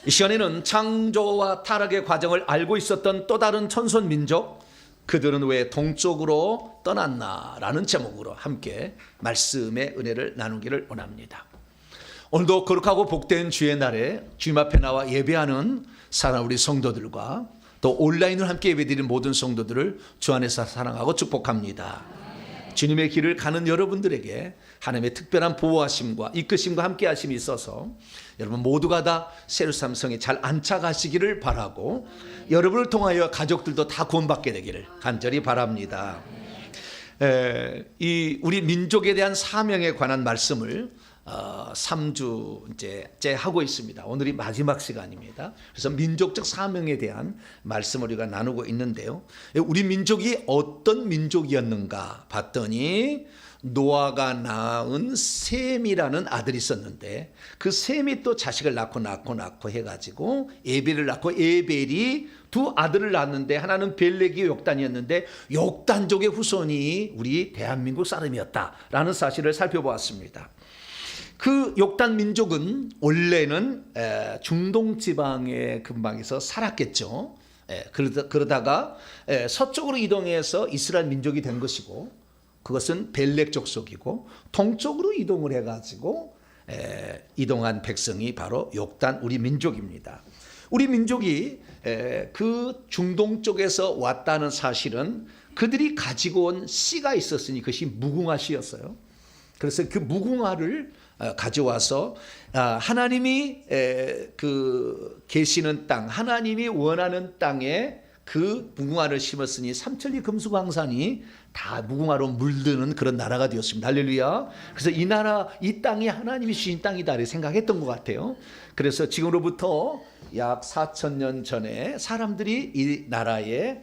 이 시간에는 창조와 타락의 과정을 알고 있었던 또 다른 천선 민족, 그들은 왜 동쪽으로 떠났나라는 제목으로 함께 말씀의 은혜를 나누기를 원합니다. 오늘도 거룩하고 복된 주의 날에 주님 앞에 나와 예배하는 사랑하는 우리 성도들과 또 온라인으로 함께 예배드리는 모든 성도들을 주 안에서 사랑하고 축복합니다. 주님의 길을 가는 여러분들에게 하나님의 특별한 보호하심과 이끄심과 함께 하심이 있어서 여러분 모두가 다 세루살렘 성에 잘 안착하시기를 바라고, 여러분을 통하여 가족들도 다 구원받게 되기를 간절히 바랍니다. 이 우리 민족에 대한 사명에 관한 말씀을 3주째 하고 있습니다. 오늘이 마지막 시간입니다. 그래서 민족적 사명에 대한 말씀을 우리가 나누고 있는데요. 우리 민족이 어떤 민족이었는가 봤더니 노아가 낳은 셈이라는 아들이 있었는데, 그 셈이 또 자식을 낳고 해가지고 에벨을 낳고, 에벨이 두 아들을 낳았는데 하나는 벨렉이 욕단이었는데 욕단족의 후손이 우리 대한민국 사람이었다라는 사실을 살펴보았습니다. 그 욕단 민족은 원래는 중동 지방의 근방에서 살았겠죠. 그러다가 서쪽으로 이동해서 이스라엘 민족이 된 것이고, 그것은 벨렉 족속이고, 동쪽으로 이동을 해가지고 이동한 백성이 바로 욕단 우리 민족입니다. 우리 민족이 그 중동 쪽에서 왔다는 사실은 그들이 가지고 온 씨가 있었으니 그것이 무궁화 씨였어요. 그래서 그 무궁화를 가져와서 하나님이 그 계시는 땅, 하나님이 원하는 땅에 그 무궁화를 심었으니 삼천리 금수강산이 다 무궁화로 물드는 그런 나라가 되었습니다. 할렐루야. 그래서 이 나라, 이 땅이 하나님이 주신 땅이다 이렇게 생각했던 것 같아요. 그래서 지금으로부터 약 4,000년 전에 사람들이 이 나라에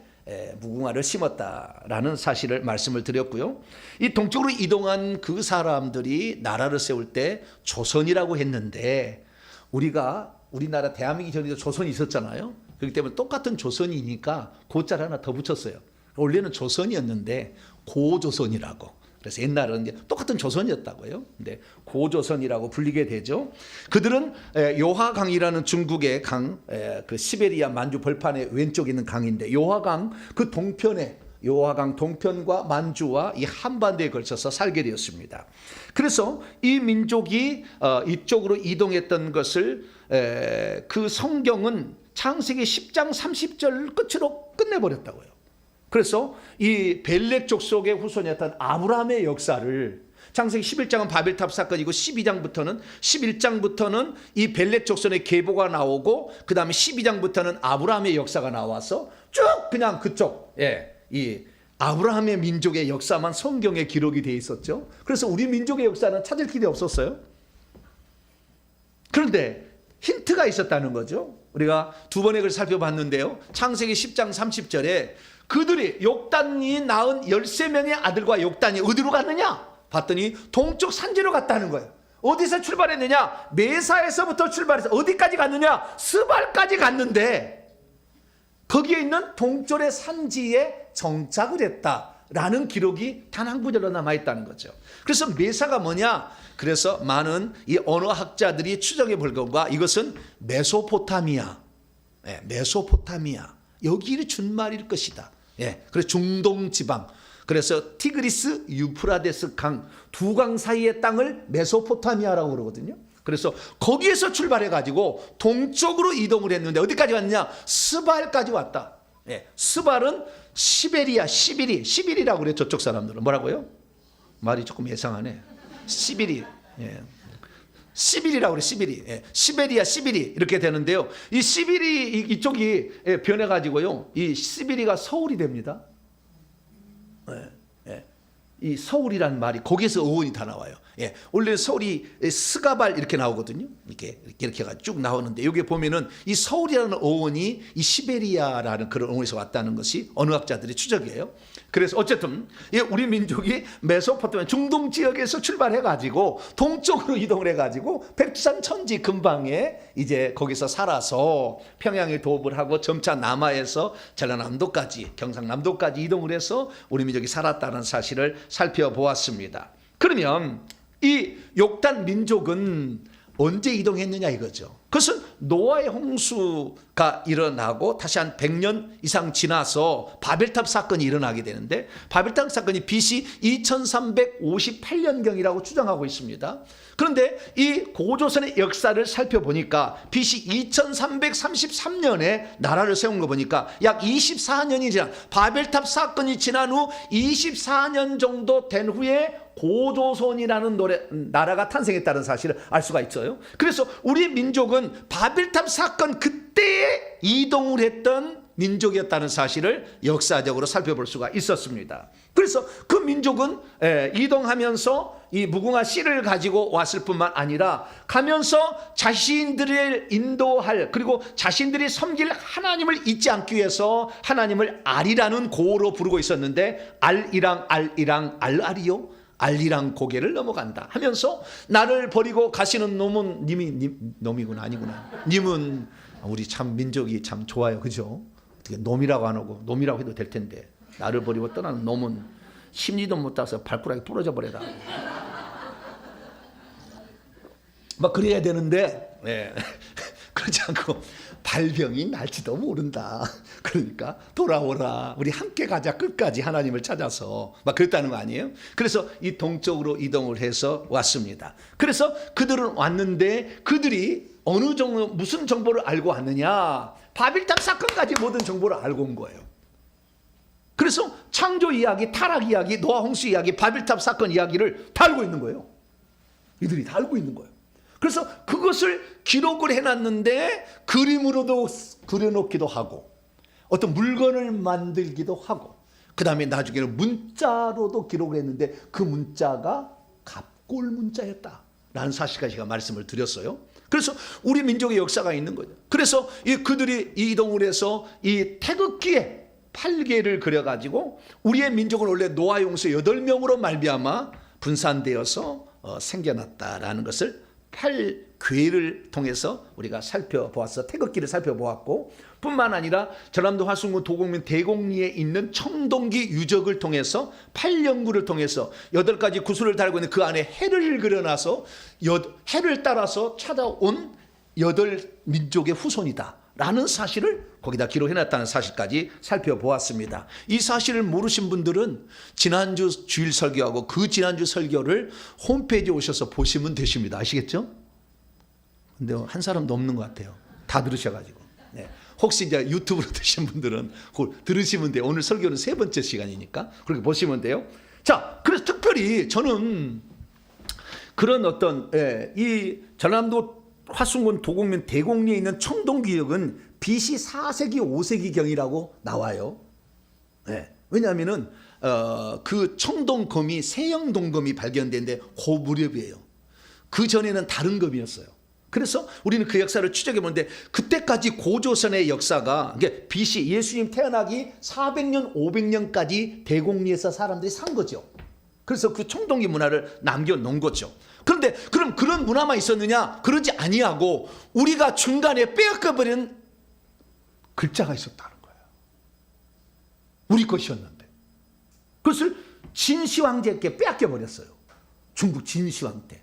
무궁화를 심었다라는 사실을 말씀을 드렸고요. 이 동쪽으로 이동한 그 사람들이 나라를 세울 때 조선이라고 했는데, 우리나라 대한민국이 전에도 조선이 있었잖아요. 그렇기 때문에 똑같은 조선이니까 고자를 하나 더 붙였어요. 원래는 조선이었는데 고조선이라고. 그래서 옛날에는 이제 똑같은 조선이었다고요. 근데 고조선이라고 불리게 되죠. 그들은 요하강이라는 중국의 강, 그 시베리아 만주 벌판의 왼쪽에 있는 강인데, 요하강 그 동편에, 요하강 동편과 만주와 이 한반도에 걸쳐서 살게 되었습니다. 그래서 이 민족이 이쪽으로 이동했던 것을 그 성경은 창세기 10장 30절 끝으로 끝내버렸다고요. 그래서 이 벨렉 족속의 후손이었던 아브라함의 역사를, 창세기 11장은 바벨탑 사건이고 11장부터는 이 벨렉 족속의 계보가 나오고, 그 다음에 12장부터는 아브라함의 역사가 나와서 쭉 그냥 그쪽 이 아브라함의 민족의 역사만 성경에 기록이 되어 있었죠. 그래서 우리 민족의 역사는 찾을 길이 없었어요. 그런데 힌트가 있었다는 거죠. 우리가 두 번의 걸 살펴봤는데요. 창세기 10장 30절에 그들이 욕단이 낳은 13명의 아들과 욕단이 어디로 갔느냐 봤더니 동쪽 산지로 갔다는 거예요. 어디서 출발했느냐? 메사에서부터 출발해서 어디까지 갔느냐? 스발까지 갔는데 거기에 있는 동쪽의 산지에 정착을 했다라는 기록이 단 한 구절로 남아있다는 거죠. 그래서 메사가 뭐냐? 그래서 많은 이 언어학자들이 추정해 볼 것과, 이것은 메소포타미아, 메소포타미아, 여기를 준말일 것이다. 그래서 중동 지방, 그래서 티그리스, 유프라데스 강 두 강 사이의 땅을 메소포타미아라고 그러거든요. 그래서 거기에서 출발해 가지고 동쪽으로 이동을 했는데 어디까지 왔느냐? 스발까지 왔다. 스발은 시베리라고 그래요. 저쪽 사람들은 뭐라고요? 말이 조금 예상하네. 시비리라고 그래. 시베리아 이렇게 되는데요. 이 시비리 이쪽이 변해 가지고요, 이 시비리가 서울이 됩니다. 이 서울이라는 말이 거기에서 어원이 다 나와요. 원래 서울이 스가발 이렇게 나오거든요. 이렇게 해가지고 쭉 나오는데, 여기 보면은 이 서울이라는 어원이 이 시베리아라는 그런 어원에서 왔다는 것이 언어학자들의 추적이에요. 그래서 어쨌든 우리 민족이 메소포타미아 중동 지역에서 출발해가지고 동쪽으로 이동을 해가지고 백두산 천지 근방에 이제 거기서 살아서 평양에 도읍을 하고 점차 남하에서 전라남도까지, 경상남도까지 이동을 해서 우리 민족이 살았다는 사실을 살펴보았습니다. 그러면 이 욕단 민족은 언제 이동했느냐 이거죠. 그것은 노아의 홍수가 일어나고 다시 한 100년 이상 지나서 바벨탑 사건이 일어나게 되는데, 바벨탑 사건이 BC 2358년경이라고 추정하고 있습니다. 그런데 이 고조선의 역사를 살펴보니까 BC 2333년에 나라를 세운 거 보니까 약 24년이 지난, 바벨탑 사건이 지난 후 24년 정도 된 후에 고조선이라는 나라가 탄생했다는 사실을 알 수가 있어요. 그래서 우리 민족은 바벨탑 사건 그때에 이동을 했던 민족이었다는 사실을 역사적으로 살펴볼 수가 있었습니다. 그래서 그 민족은 이동하면서 이 무궁화 씨를 가지고 왔을 뿐만 아니라 가면서 자신들을 인도할, 그리고 자신들이 섬길 하나님을 잊지 않기 위해서 하나님을 알이라는 고로 부르고 있었는데, 알이랑 알아리요, 알리랑 고개를 넘어간다 하면서 나를 버리고 가시는 놈은 놈이구나, 아니구나. 님은 우리 참 민족이 참 좋아요, 그죠? 어떻게 놈이라고 안 하고 놈이라고 해도 될 텐데, 나를 버리고 떠나는 놈은 심리도 못 따서 발가락이 부러져 버려라. 막 그래야 되는데, 그렇지 않고 발병이 날지도 모른다. 그러니까 돌아오라, 우리 함께 가자, 끝까지 하나님을 찾아서, 막 그랬다는 거 아니에요? 그래서 이 동쪽으로 이동을 해서 왔습니다. 그래서 그들은 왔는데, 그들이 어느 정도 무슨 정보를 알고 왔느냐? 바벨탑 사건까지 모든 정보를 알고 온 거예요. 그래서 창조 이야기, 타락 이야기, 노아 홍수 이야기, 바벨탑 사건 이야기를 다 알고 있는 거예요. 이들이 다 알고 있는 거예요. 그래서 그것을 기록을 해놨는데, 그림으로도 그려놓기도 하고, 어떤 물건을 만들기도 하고, 그 다음에 나중에는 문자로도 기록을 했는데, 그 문자가 갑골 문자였다라는 사실까지 제가 말씀을 드렸어요. 그래서 우리 민족의 역사가 있는 거죠. 그래서 그들이 이동을 해서 이 태극기에 8개를 그려가지고, 우리의 민족은 원래 노아 용수 8명으로 말미암아 분산되어서 생겨났다라는 것을 8궤를 통해서 우리가 살펴보았어. 태극기를 살펴보았고, 뿐만 아니라 전남도 화순군 도곡면 대곡리에 있는 청동기 유적을 통해서 8연구를 통해서 8가지 구슬을 달고 있는 그 안에 해를 그려놔서 해를 따라서 찾아온 8민족의 후손이다 라는 사실을 거기다 기록해놨다는 사실까지 살펴보았습니다. 이 사실을 모르신 분들은 지난주 주일 설교하고 그 지난주 설교를 홈페이지에 오셔서 보시면 되십니다. 아시겠죠? 근데 한 사람도 없는 것 같아요. 다 들으셔가지고. 네. 혹시 이제 유튜브로 드신 분들은 그걸 들으시면 돼요. 오늘 설교는 3번째 시간이니까 그렇게 보시면 돼요. 자, 그래서 특별히 저는 그런 어떤 이 전남도 화순군 도곡면 대곡리에 있는 청동기역은 BC 4세기 5세기경이라고 나와요. 왜냐하면은 그 청동검이 세영동검이 발견된데 그 무렵이에요. 그 전에는 다른 검이었어요. 그래서 우리는 그 역사를 추적해 보는데, 그때까지 고조선의 역사가 BC 예수님 태어나기 400년 500년까지 대곡리에서 사람들이 산 거죠. 그래서 그 청동기 문화를 남겨놓은 거죠. 그런데 그럼 그런 문화만 있었느냐? 그러지 아니하고 우리가 중간에 빼앗겨버린 글자가 있었다는 거예요. 우리 것이었는데 그것을 진시황제에게 빼앗겨버렸어요. 중국 진시황 때.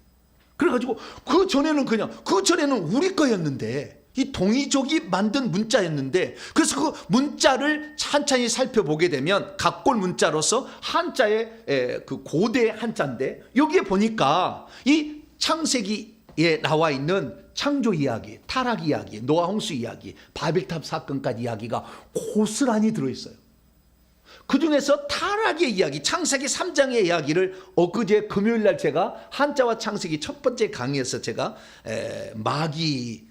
그래가지고 그 전에는 우리 거였는데, 이 동이족이 만든 문자였는데, 그래서 그 문자를 찬찬히 살펴보게 되면 갑골 문자로서 한자의 그 고대 한자인데, 여기에 보니까 이 창세기에 나와 있는 창조 이야기, 타락 이야기, 노아 홍수 이야기, 바벨탑 사건까지 이야기가 고스란히 들어있어요. 그 중에서 타락의 이야기, 창세기 3장의 이야기를 엊그제 금요일날 제가 한자와 창세기 첫 번째 강의에서 제가 마귀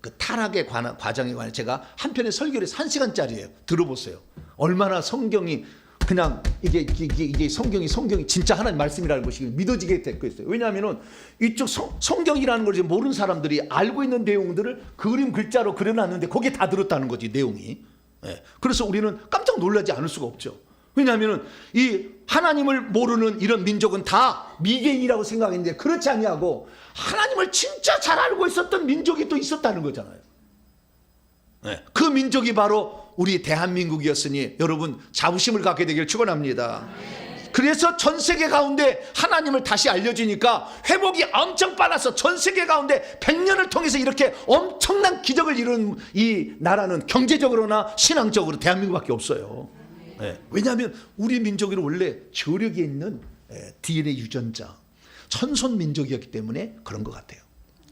그 타락에 관한 과정에 관해 제가 한 편의 설교를 1시간짜리예요. 들어보세요. 얼마나 성경이 그냥 이게 성경이 진짜 하나님 말씀이라는 것이 믿어지게 됐고 있어요. 왜냐하면은 이쪽 성경이라는 걸 모르는 사람들이 알고 있는 내용들을 그림 글자로 그려놨는데 거기에 다 들었다는 거지, 내용이. 그래서 우리는 깜짝 놀라지 않을 수가 없죠. 왜냐하면 이 하나님을 모르는 이런 민족은 다 미개인이라고 생각했는데, 그렇지 아니하고 하나님을 진짜 잘 알고 있었던 민족이 또 있었다는 거잖아요. 그 민족이 바로 우리 대한민국이었으니 여러분 자부심을 갖게 되길 축원합니다. 그래서 전 세계 가운데 하나님을 다시 알려주니까 회복이 엄청 빨라서 전 세계 가운데 100년을 통해서 이렇게 엄청난 기적을 이룬 이 나라는 경제적으로나 신앙적으로 대한민국밖에 없어요. 네. 왜냐하면 우리 민족이 원래 저력이 있는 DNA 유전자 천손 민족이었기 때문에 그런 것 같아요.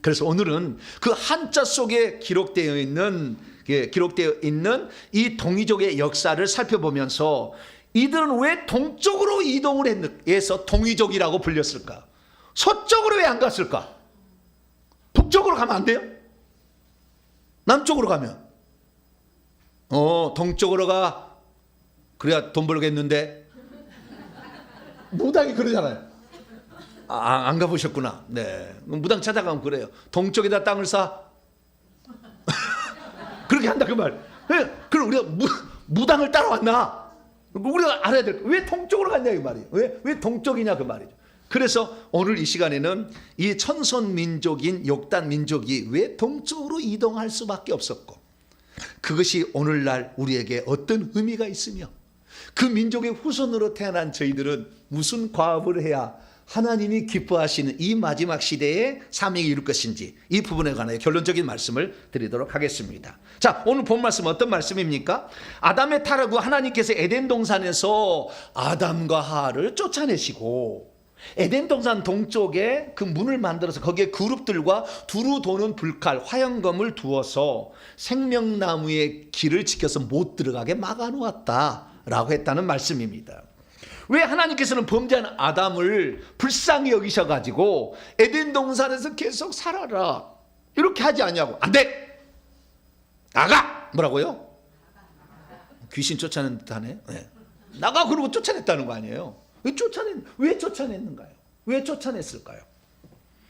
그래서 오늘은 그 한자 속에 기록되어 있는 이 동이족의 역사를 살펴보면서 이들은 왜 동쪽으로 이동을 해서 동이족이라고 불렸을까? 서쪽으로 왜 안 갔을까? 북쪽으로 가면 안 돼요? 남쪽으로 가면 동쪽으로 가. 그래야 돈 벌겠는데. 무당이 그러잖아요. 안 가보셨구나. 네, 무당 찾아가면 그래요. 동쪽에다 땅을 사. 그렇게 한다 그 말. 그럼 우리가 무당을 따라왔나? 우리가 알아야 될 거. 왜 동쪽으로 갔냐 이 말이에요. 왜 동쪽이냐 그 말이죠. 그래서 오늘 이 시간에는 이 천손 민족인 욕단 민족이 왜 동쪽으로 이동할 수밖에 없었고, 그것이 오늘날 우리에게 어떤 의미가 있으며, 그 민족의 후손으로 태어난 저희들은 무슨 과업을 해야 하나님이 기뻐하시는 이 마지막 시대에 사명이 이룰 것인지, 이 부분에 관하여 결론적인 말씀을 드리도록 하겠습니다. 자, 오늘 본 말씀은 어떤 말씀입니까? 아담의 타락 후 하나님께서 에덴 동산에서 아담과 하와를 쫓아내시고 에덴 동산 동쪽에 그 문을 만들어서 거기에 그룹들과 두루 도는 불칼 화영검을 두어서 생명나무의 길을 지켜서 못 들어가게 막아놓았다라고 했다는 말씀입니다. 왜 하나님께서는 범죄한 아담을 불쌍히 여기셔가지고 에덴 동산에서 계속 살아라 이렇게 하지 않냐고. 안 돼! 나가! 뭐라고요? 귀신 쫓아낸 듯 하네. 네. 나가 그러고 쫓아냈다는 거 아니에요. 왜 쫓아냈는가요? 왜 쫓아냈을까요?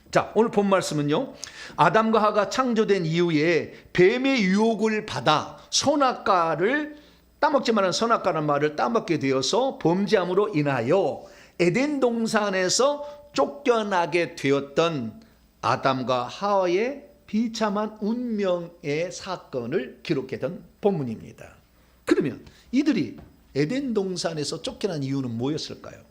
자, 오늘 본 말씀은요, 아담과 하와가 창조된 이후에 뱀의 유혹을 받아 선악과를 따먹지 말라는 선악과라는 말을 따먹게 되어서 범죄함으로 인하여 에덴 동산에서 쫓겨나게 되었던 아담과 하와의 비참한 운명의 사건을 기록했던 본문입니다. 그러면 이들이 에덴 동산에서 쫓겨난 이유는 뭐였을까요?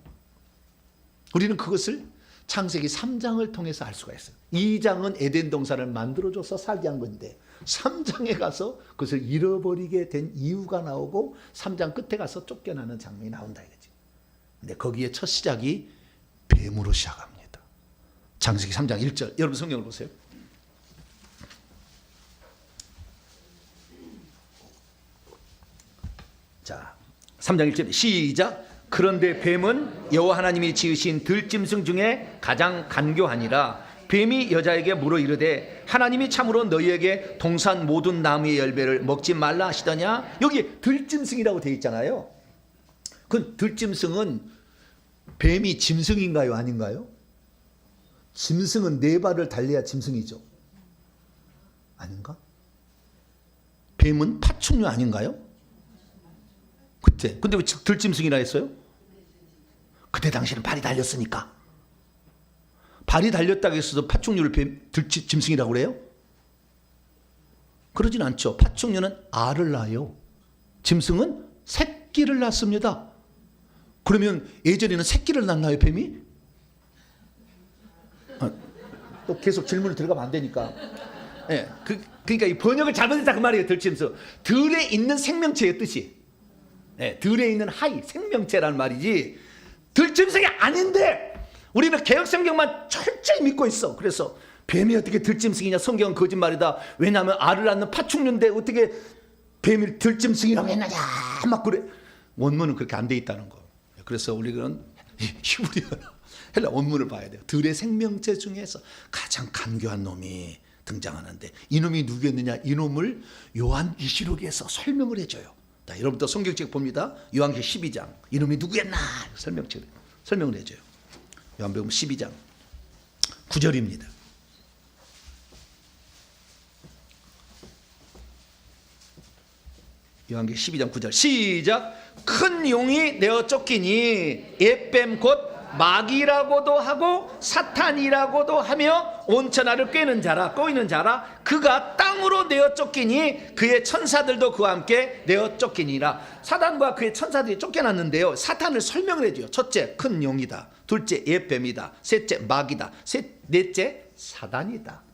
우리는 그것을 창세기 3장을 통해서 알 수가 있어요. 2장은 에덴 동산을 만들어줘서 살게 한 건데 3장에 가서 그것을 잃어버리게 된 이유가 나오고 3장 끝에 가서 쫓겨나는 장면이 나온다 이거지. 근데 거기에 첫 시작이 뱀으로 시작합니다. 창세기 3장 1절. 여러분 성경을 보세요. 자, 3장 1절 시작. 그런데 뱀은 여호와 하나님이 지으신 들짐승 중에 가장 간교하니라. 뱀이 여자에게 물어 이르되 하나님이 참으로 너희에게 동산 모든 나무의 열매를 먹지 말라 하시더냐. 여기 들짐승이라고 되어 있잖아요. 그 들짐승은 뱀이 짐승인가요 아닌가요? 짐승은 네 발을 달려야 짐승이죠. 아닌가? 뱀은 파충류 아닌가요? 그때 근데 왜 들짐승이라 했어요? 그때 당시에는 발이 달렸으니까. 발이 달렸다고 해서 파충류를 짐승이라고 그래요? 그러진 않죠. 파충류는 알을 낳아요. 짐승은 새끼를 낳습니다. 그러면 예전에는 새끼를 낳나요 뱀이? 또 계속 질문을 들어가면 안 되니까. 네, 그러니까 이 번역을 잘못했다 그 말이에요. 들짐승 들에 있는 생명체의 뜻이. 네, 들에 있는 하이 생명체라는 말이지 들짐승이 아닌데 우리는 개혁성경만 철저히 믿고 있어. 그래서 뱀이 어떻게 들짐승이냐, 성경은 거짓말이다. 왜냐하면 알을 낳는 파충류인데 어떻게 뱀이 들짐승이라고 했느냐 막 그래. 원문은 그렇게 안 돼 있다는 거. 그래서 우리는 히브리어나 헬라 원문을 봐야 돼요. 들의 생명체 중에서 가장 간교한 놈이 등장하는데 이 놈이 누구였느냐, 이 놈을 요한계시록에서 설명을 해줘요. 자, 여러분도 성경책 봅니다. 요한계시록 12장 이놈이 누구였나 설명을 해줘요. 요한복음 12장 9절입니다. 요한계시록 12장 9절 시작. 큰 용이 내어 쫓기니 옛뱀 곧 마귀라고도 하고 사탄이라고도 하며 온천하를 꿰는 자라 꼬이는 자라 그가 땅으로 내어 쫓기니 그의 천사들도 그와 함께 내어 쫓기니라. 사단과 그의 천사들이 쫓겨났는데요, 사탄을 설명을 해줘요. 첫째, 큰 용이다. 둘째, 옛뱀이다. 셋째, 마귀다. 넷째, 사단이다.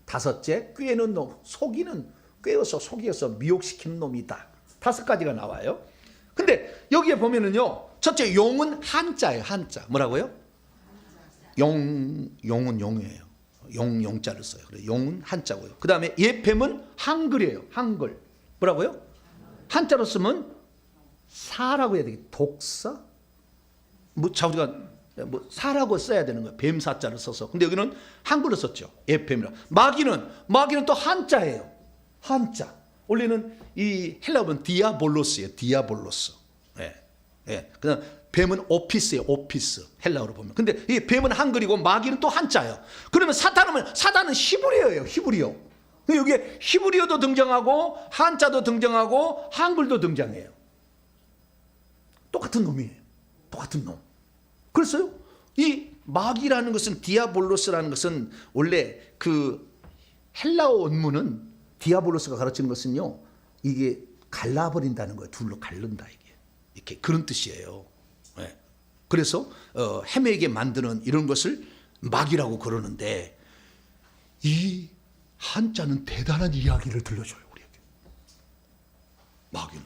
다섯째, 꾀는 놈, 속이는, 꾀어서 속여서 미혹시키는 놈이다. 5가지가 나와요. 근데 여기에 보면은요, 첫째, 용은 한자예요. 한자. 뭐라고요? 용은 용이에요. 용자를 써요. 그래, 용은 한자고요. 그 다음에 옛뱀은 한글이에요. 한글. 뭐라고요? 한자로 쓰면 사라고 해야 되겠다. 독사? 자, 우리가 사라고 써야 되는 거예요. 뱀사자를 써서. 근데 여기는 한글로 썼죠. 옛뱀이라. 마귀는 또 한자예요. 한자. 원래는 이 헬라어는 디아볼로스예요. 디아볼로스. 예. 예. 그다음 뱀은 오피스예요. 오피스. 헬라어로 보면. 근데 이 뱀은 한글이고 마귀는 또 한자예요. 그러면 사단은 히브리어예요. 히브리어. 여기에 히브리어도 등장하고 한자도 등장하고 한글도 등장해요. 똑같은 놈이에요. 똑같은 놈. 그래서요, 이 마귀라는 것은, 디아볼로스라는 것은, 원래 그 헬라어 원문은 디아볼로스가 가르치는 것은요, 이게 갈라버린다는 거예요. 둘로 갈른다, 이게. 이렇게 그런 뜻이에요. 네. 그래서 헤매게 만드는 이런 것을 마귀라고 그러는데, 이 한자는 대단한 이야기를 들려줘요, 우리에게. 마귀는.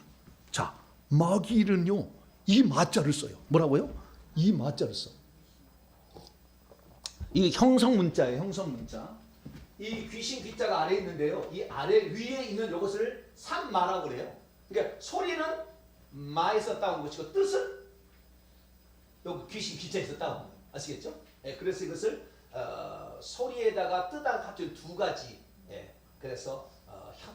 자, 마귀는요, 이 마자를 써요. 뭐라고요? 이 마자를 써. 이 형성문자예요. 형성문자. 이 귀신 귀자가 아래에 있는데요, 이 아래 위에 있는 이것을 산마라고 그래요. 그러니까 소리는 마에서 따온 것이고 뜻은 여기 귀신 귀자에서 따온 거예요. 아시겠죠? 예, 그래서 이것을 소리에다가 뜻하고 합쳐진 2가지. 예, 그래서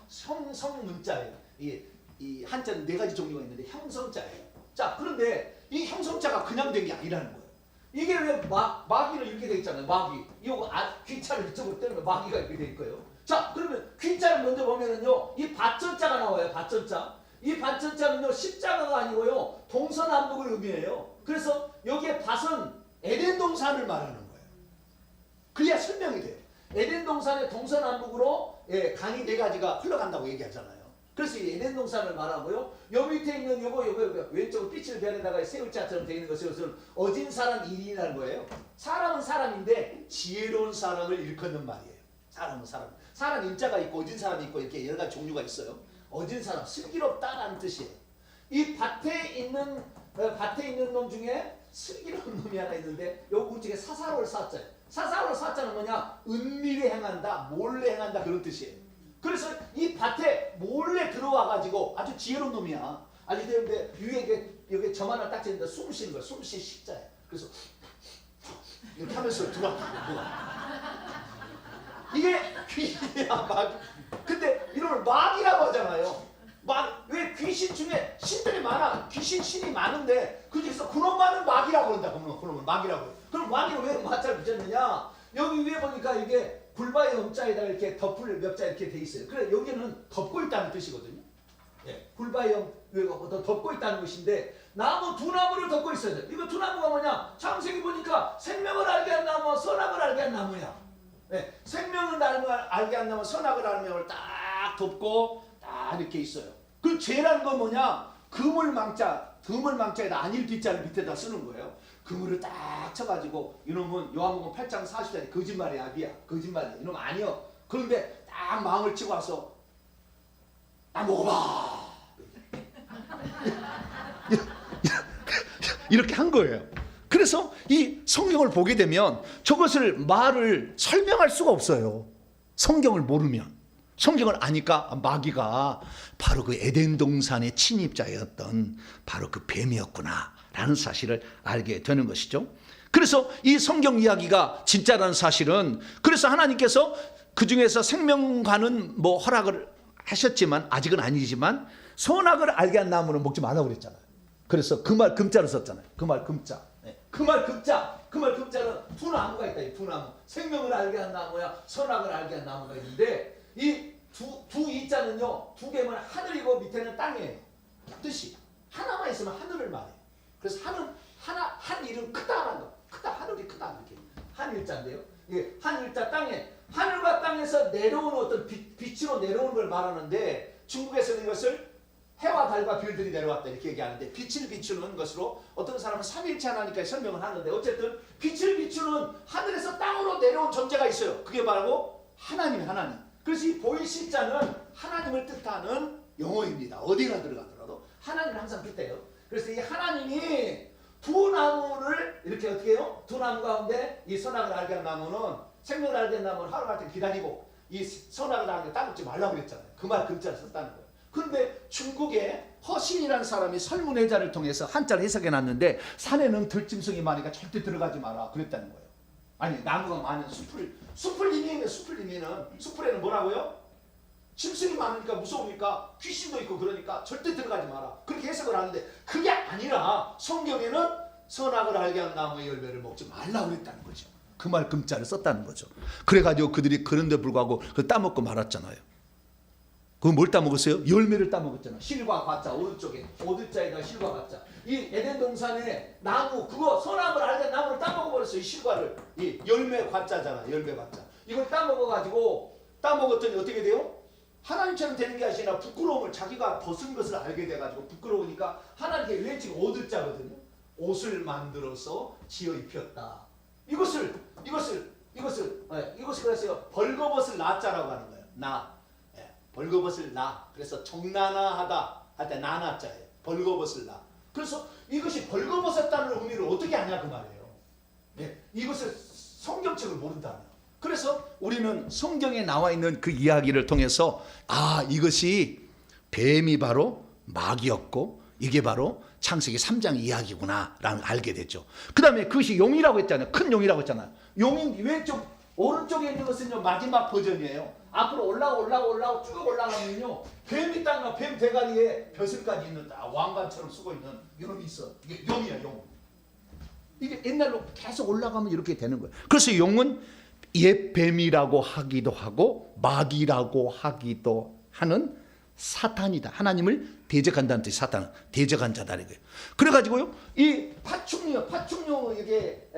형성문자예요. 이 한자는 4가지 종류가 있는데 형성자예요. 자, 그런데 이 형성자가 그냥 된 게 아니라는 거예요. 이게 왜 마귀는 이렇게 돼 있잖아요. 마귀. 이거 귀자를 이쪽으로 때리면 마귀가 이렇게 돼 있고요. 자, 그러면 귀자를 먼저 보면은요, 이 밭전자가 나와요. 밭전자. 이 밭전자는요, 십자가가 아니고요, 동서남북을 의미해요. 그래서 여기에 밭은 에덴 동산을 말하는 거예요. 그래야 설명이 돼요. 에덴 동산의 동서남북으로 강이 4가지가 흘러간다고 얘기하잖아요. 그래서 이 에덴 동산을 말하고요. 요 밑에 있는 요거 왼쪽 빛을 별에다가 세울자처럼 되어 있는 것은 어진 사람 일인이라는 거예요. 사람은 사람인데 지혜로운 사람을 일컫는 말이에요. 사람은 사람. 사람 인자가 있고 어진 사람이 있고 이렇게 여러 가지 종류가 있어요. 어진 사람, 슬기롭다라는 뜻이에요. 이 밭에 있는 놈 중에 슬기로운 놈이 하나 있는데 요 우측에 사사로울 사자예요. 사사로울 사자는 뭐냐? 은밀히 행한다, 몰래 행한다, 그런 뜻이에요. 그래서 이 밭에 몰래 들어와가지고 아주 지혜로운 놈이야. 아주 되는데 위에 여기 점 하나 딱 짓는데 숨 쉬는 거야. 숨 쉬 십자야. 그래서 이렇게 하면서 들어와. 이게 귀신이야, 마귀. 근데 이걸 마귀라고 하잖아요. 왜 귀신 중에 신들이 많아? 신이 많은데 그 중에서 그놈만은 마귀라고 그런다. 그놈은 마귀라고. 그럼 마귀는 왜 마자를 붙였느냐? 여기 위에 보니까 이게 굴바의 엄자에다 이렇게 덮을 몇 자 이렇게 돼 있어요. 그래, 여기는 덮고 있다는 뜻이거든요. 예, 굴바의 엄 덮고 있다는 것인데, 나무 2나무를 덮고 있어야 돼. 이거 2나무가 뭐냐? 창세기 보니까 생명을 알게 한 나무와 선악을 알게 한 나무야. 예, 생명을 알게 한 나무, 선악을 알게 한 나무를 딱 덮고 딱 이렇게 있어요. 그 죄라는 건 뭐냐? 그물망자에다 안일빗자를 밑에다 쓰는 거예요. 그물을 딱 쳐가지고 이놈은 요한복음 8장 40절에 거짓말의 압이야. 거짓말이야. 이놈 아니여. 그런데 딱 망을 치고 와서 먹어봐. 이렇게 한 거예요. 그래서 이 성경을 보게 되면 저것을 말을 설명할 수가 없어요. 성경을 모르면. 성경을 아니까 마귀가 바로 그 에덴 동산의 침입자였던 바로 그 뱀이었구나 라는 사실을 알게 되는 것이죠. 그래서 이 성경 이야기가 진짜라는 사실은, 그래서 하나님께서 그 중에서 생명과는 뭐 허락을 하셨지만, 아직은 아니지만 선악을 알게 한 나무는 먹지 말라고 그랬잖아요. 그래서 그 말 금자로 썼잖아요. 그 말 금자. 그 말 금자는 2나무가 있다. 이 2나무. 생명을 알게 한 나무야, 선악을 알게 한 나무가 있는데, 이 두 이자는요, 2개면 하늘이고 밑에는 땅이에요. 뜻이 하나만 있으면 하늘을 말해요. 그래서 한 일은 크다라는 거. 크다, 하늘이 크다, 이렇게. 한일자인데요. 이게 한일자 땅에 하늘과 땅에서 내려오는 어떤 빛으로 내려오는 걸 말하는데 중국에서는 이것을 해와 달과 별들이 내려왔다 이렇게 얘기하는데 빛을 비추는 것으로 어떤 사람은 삼위일체 하나니까 설명을 하는데 어쨌든 빛을 비추는 하늘에서 땅으로 내려온 존재가 있어요. 그게 바로 하나님. 그래서 이 보일십자는 하나님을 뜻하는 용어입니다. 어디가 들어가더라도 하나님을 항상 뜻해요. 그래서 이 하나님이 두 나무를 이렇게 어떻게 해요? 두 나무 가운데 이 선악을 알게 한 나무는 생명을 알게 한 나무는 하루 갈때 기다리고 이 선악을 알게 따먹지 말라고 그랬잖아요. 그 말 금자를 썼다는 거예요. 그런데 중국에 허신이라는 사람이 설문회자를 통해서 한자를 해석해 놨는데 산에는 들짐승이 많으니까 절대 들어가지 마라 그랬다는 거예요. 아니 나무가 많은 숲풀에는 뭐라고요? 짐승이 많으니까 무서우니까 귀신도 있고 그러니까 절대 들어가지 마라 그렇게 해석을 하는데 그게 아니라 성경에는 선악을 알게 한 나무의 열매를 먹지 말라고 그랬다는 거죠. 그 말 금자를 썼다는 거죠. 그래가지고 그들이 그런데 불구하고 그걸 따먹고 말았잖아요. 그거 뭘 따먹었어요? 열매를 따먹었잖아. 실과 과자 오른쪽에 오들자에다 실과 과자. 이 에덴 동산에 나무 그거 선악을 알게 나무를 따먹어버렸어요. 이 실과를. 이 열매 과자잖아. 열매 과자. 이걸 따먹었더니 어떻게 돼요? 하나님처럼 되는 게 아니라 부끄러움을 자기가 벗은 것을 알게 돼가지고 부끄러우니까 하나님께 왜 지금 오들자거든요. 옷을 만들어서 지어 입혔다. 이것을 그래서 벌거벗을 나자라고 하는 거예요. 나. 벌거벗을 나. 그래서 정나나하다 할 때 나나자예요. 벌거벗을 나. 그래서 이것이 벌거벗었다는 의미를 어떻게 아냐 그 말이에요. 이것을 성경책을 모른다는. 그래서 우리는 성경에 나와 있는 그 이야기를 통해서 이것이 뱀이 바로 마귀였고 이게 바로 창세기 3장 이야기구나 라는 걸 알게 됐죠. 그 다음에 그것이 용이라고 했잖아요. 큰 용이라고 했잖아요. 용이 왼쪽 오른쪽에 있는 것은요 마지막 버전이에요. 앞으로 올라가고 쭉 올라가면요 뱀이 땅과 뱀 대가리에 벼슬까지 있는 왕관처럼 쓰고 있는 이놈이 있어. 이게 용이야 용. 이게 옛날로 계속 올라가면 이렇게 되는 거예요. 그래서 용은 옛 뱀이라고 하기도 하고 마귀라고 하기도 하는 사탄이다. 하나님을 대적한다는 뜻이 사탄은 대적한 자다는 거예요. 그래가지고요 이 파충류 이게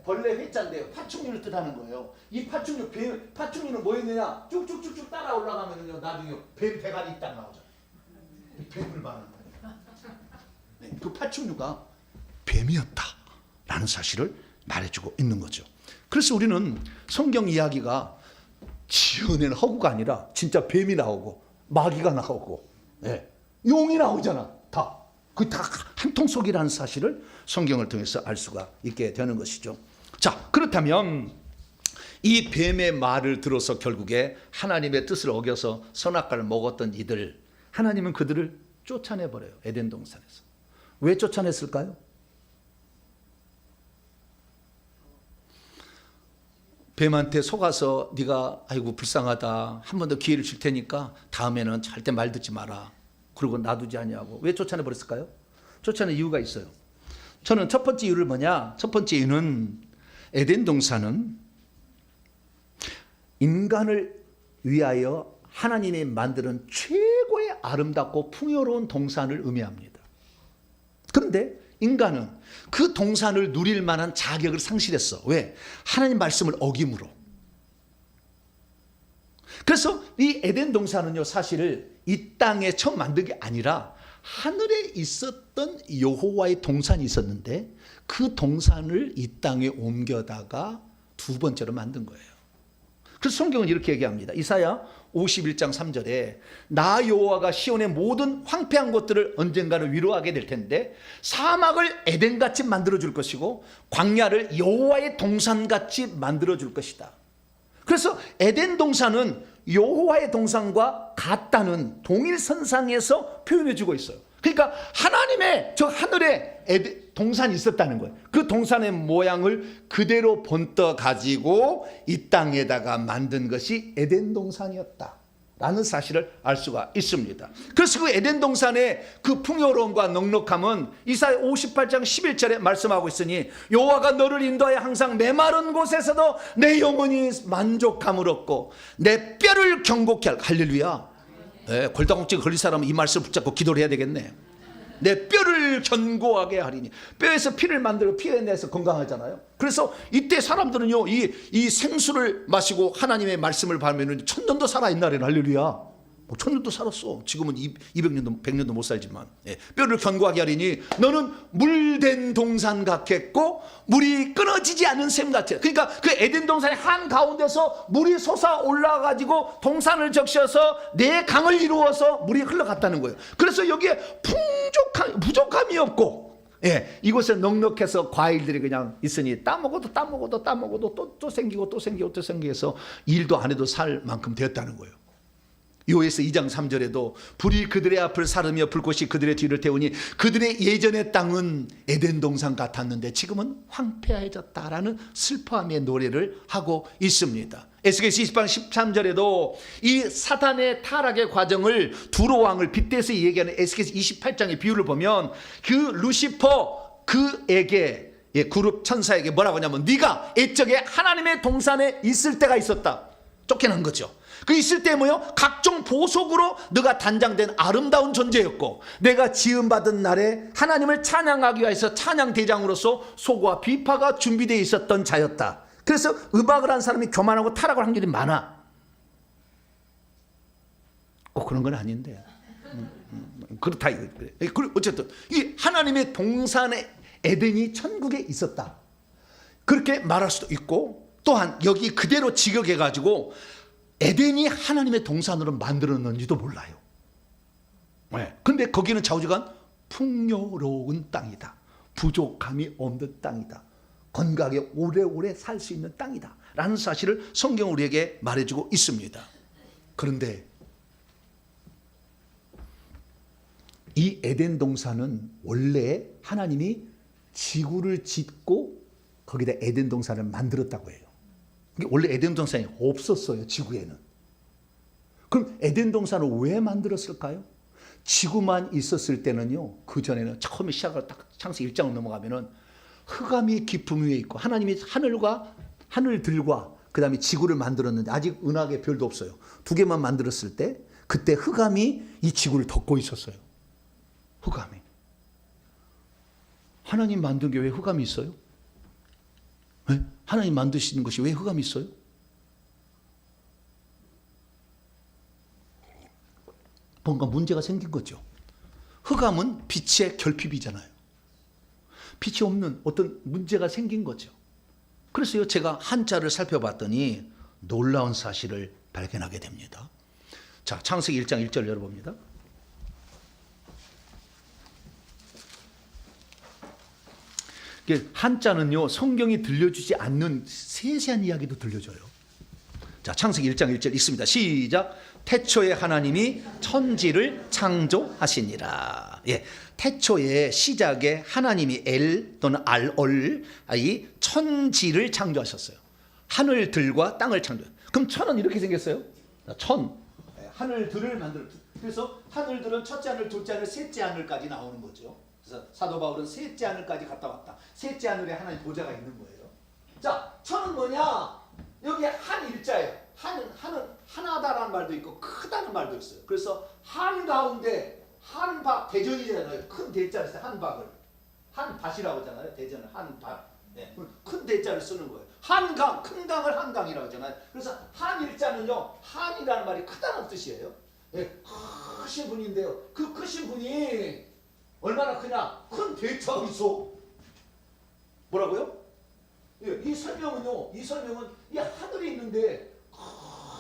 벌레 회자인데요. 파충류를 뜻하는 거예요. 이 파충류는 뭐였느냐? 쭉쭉쭉쭉 따라 올라가면요 나중에 뱀 대가리 딱 나오잖아요. 뱀을 말하는 거예요. 그 파충류가 뱀이었다라는 사실을 말해주고 있는 거죠. 그래서 우리는 성경 이야기가 지어낸 허구가 아니라 진짜 뱀이 나오고 마귀가 나오고 용이 나오잖아. 그 다 한 통 속이라는 사실을 성경을 통해서 알 수가 있게 되는 것이죠. 자, 그렇다면 이 뱀의 말을 들어서 결국에 하나님의 뜻을 어겨서 선악과를 먹었던 이들, 하나님은 그들을 쫓아내버려요. 에덴 동산에서. 왜 쫓아냈을까요? 뱀한테 속아서 네가 아이고 불쌍하다 한 번 더 기회를 줄 테니까 다음에는 절대 말 듣지 마라 그리고 놔두지 아니하고. 왜 쫓아내버렸을까요? 쫓아낸 이유가 있어요. 저는 첫 번째 이유를 뭐냐, 첫 번째 이유는 에덴 동산은 인간을 위하여 하나님이 만드는 최고의 아름답고 풍요로운 동산을 의미합니다. 그런데 인간은 그 동산을 누릴 만한 자격을 상실했어. 왜? 하나님 말씀을 어김으로. 그래서 이 에덴 동산은요 사실 이 땅에 처음 만든 게 아니라 하늘에 있었던 여호와의 동산이 있었는데 그 동산을 이 땅에 옮겨다가 두 번째로 만든 거예요. 그래서 성경은 이렇게 얘기합니다. 이사야 51장 3절에 나 여호와가 시온의 모든 황폐한 것들을 언젠가는 위로하게 될 텐데 사막을 에덴같이 만들어 줄 것이고 광야를 여호와의 동산같이 만들어 줄 것이다. 그래서 에덴 동산은 여호와의 동산과 같다는 동일선상에서 표현해 주고 있어요. 그러니까 하나님의 저 하늘에 동산이 있었다는 거예요. 그 동산의 모양을 그대로 본떠 가지고 이 땅에다가 만든 것이 에덴 동산이었다라는 사실을 알 수가 있습니다. 그래서 그 에덴 동산의 그 풍요로움과 넉넉함은 이사야 58장 11절에 말씀하고 있으니 여호와가 너를 인도하여 항상 메마른 곳에서도 내 영혼이 만족함을 얻고 내 뼈를 경고케 할. 할렐루야. 골다공증 걸린 사람은 이 말씀을 붙잡고 기도를 해야 되겠네. 내 뼈를 견고하게 하리니. 뼈에서 피를 만들어 피해내서 건강하잖아요. 그래서 이때 사람들은요, 이 생수를 마시고 하나님의 말씀을 받으면 천년도 살아 옛날에는. 할렐루야. 천년도 살았어. 지금은 200년도 100년도 못 살지만. 뼈를 견고하게 하리니 너는 물된 동산 같겠고 물이 끊어지지 않는 샘 같아. 그러니까 그 에덴 동산의 한 가운데서 물이 솟아 올라가지고 동산을 적셔서 내 강을 이루어서 물이 흘러갔다는 거예요. 그래서 여기에 부족함이 없고, 이곳에 넉넉해서 과일들이 그냥 있으니 따먹어도 또 생기고 또 생기해서 일도 안 해도 살 만큼 되었다는 거예요. 요에서 2장 3절에도 불이 그들의 앞을 사르며 불꽃이 그들의 뒤를 태우니 그들의 예전의 땅은 에덴 동산 같았는데 지금은 황폐해졌다라는 슬퍼함의 노래를 하고 있습니다. 에스겔서 20장 13절에도 이 사탄의 타락의 과정을 두로 왕을 빗대서 얘기하는 에스겔서 28장의 비유를 보면 그 루시퍼 그에게, 그룹 천사에게 뭐라고 하냐면 네가 옛적에 하나님의 동산에 있을 때가 있었다. 쫓겨난 거죠. 그 있을 때 뭐요? 각종 보석으로 너가 단장된 아름다운 존재였고 내가 지음받은 날에 하나님을 찬양하기 위해서 찬양대장으로서 소고와 비파가 준비되어 있었던 자였다. 그래서 음악을 한 사람이 교만하고 타락을 한 일이 많아. 꼭 그런 건 아닌데 그렇다. 어쨌든 이 하나님의 동산의 에덴이 천국에 있었다. 그렇게 말할 수도 있고, 또한 여기 그대로 직역해가지고 에덴이 하나님의 동산으로 만들었는지도 몰라요. 근데 거기는 좌우지간 풍요로운 땅이다. 부족함이 없는 땅이다. 건강하게 오래오래 살 수 있는 땅이다 라는 사실을 성경은 우리에게 말해주고 있습니다. 그런데 이 에덴 동산은 원래 하나님이 지구를 짓고 거기다 에덴 동산을 만들었다고 해요. 원래 에덴 동산이 없었어요, 지구에는. 그럼 에덴 동산을 왜 만들었을까요? 지구만 있었을 때는요, 그 전에는 처음에 시작을 딱 창세기 1장을 넘어가면은 흑암이 깊음 위에 있고 하나님이 하늘들과 그 다음에 지구를 만들었는데 아직 은하계 별도 없어요. 두 개만 만들었을 때 그때 흑암이 이 지구를 덮고 있었어요. 흑암이. 하나님 만든 게 왜 흑암이 있어요? 하나님 만드시는 것이 왜 흑암이 있어요? 뭔가 문제가 생긴 거죠. 흑암은 빛의 결핍이잖아요. 빛이 없는 어떤 문제가 생긴 거죠. 그래서요, 제가 한자를 살펴봤더니 놀라운 사실을 발견하게 됩니다. 자, 창세기 1장 1절 열어봅니다. 한자는요, 성경이 들려주지 않는 세세한 이야기도 들려줘요. 자, 창세기 1장 1절 읽습니다. 시작. 태초에 하나님이 천지를 창조하시니라. 태초에 시작에 하나님이 엘 또는 알얼 이 천지를 창조하셨어요. 하늘들과 땅을 창조. 그럼 천은 이렇게 생겼어요. 천, 하늘들을 만들어. 그래서 하늘들은 첫째 하늘, 둘째 하늘, 셋째 하늘까지 나오는 거죠. 그래서 사도 바울은 셋째 하늘까지 갔다 왔다. 셋째 하늘에 하나님 보좌가 있는 거예요. 자, 천은 뭐냐? 여기에 한 일자예요. 한은 하나다라는 말도 있고 크다는 말도 있어요. 그래서 한 가운데 한박, 대전이잖아요. 큰 대자를 써요. 한박을 한밭이라고 하잖아요. 대전은 한밭. 큰 대자를 쓰는 거예요. 한강, 큰 강을 한강이라고 하잖아요. 그래서 한 일자는요, 한이라는 말이 크다는 뜻이에요. 크신 분인데요, 그 크신 분이 얼마나 크냐? 큰 대처가 있어. 뭐라고요? 이 설명은 이 하늘이 있는데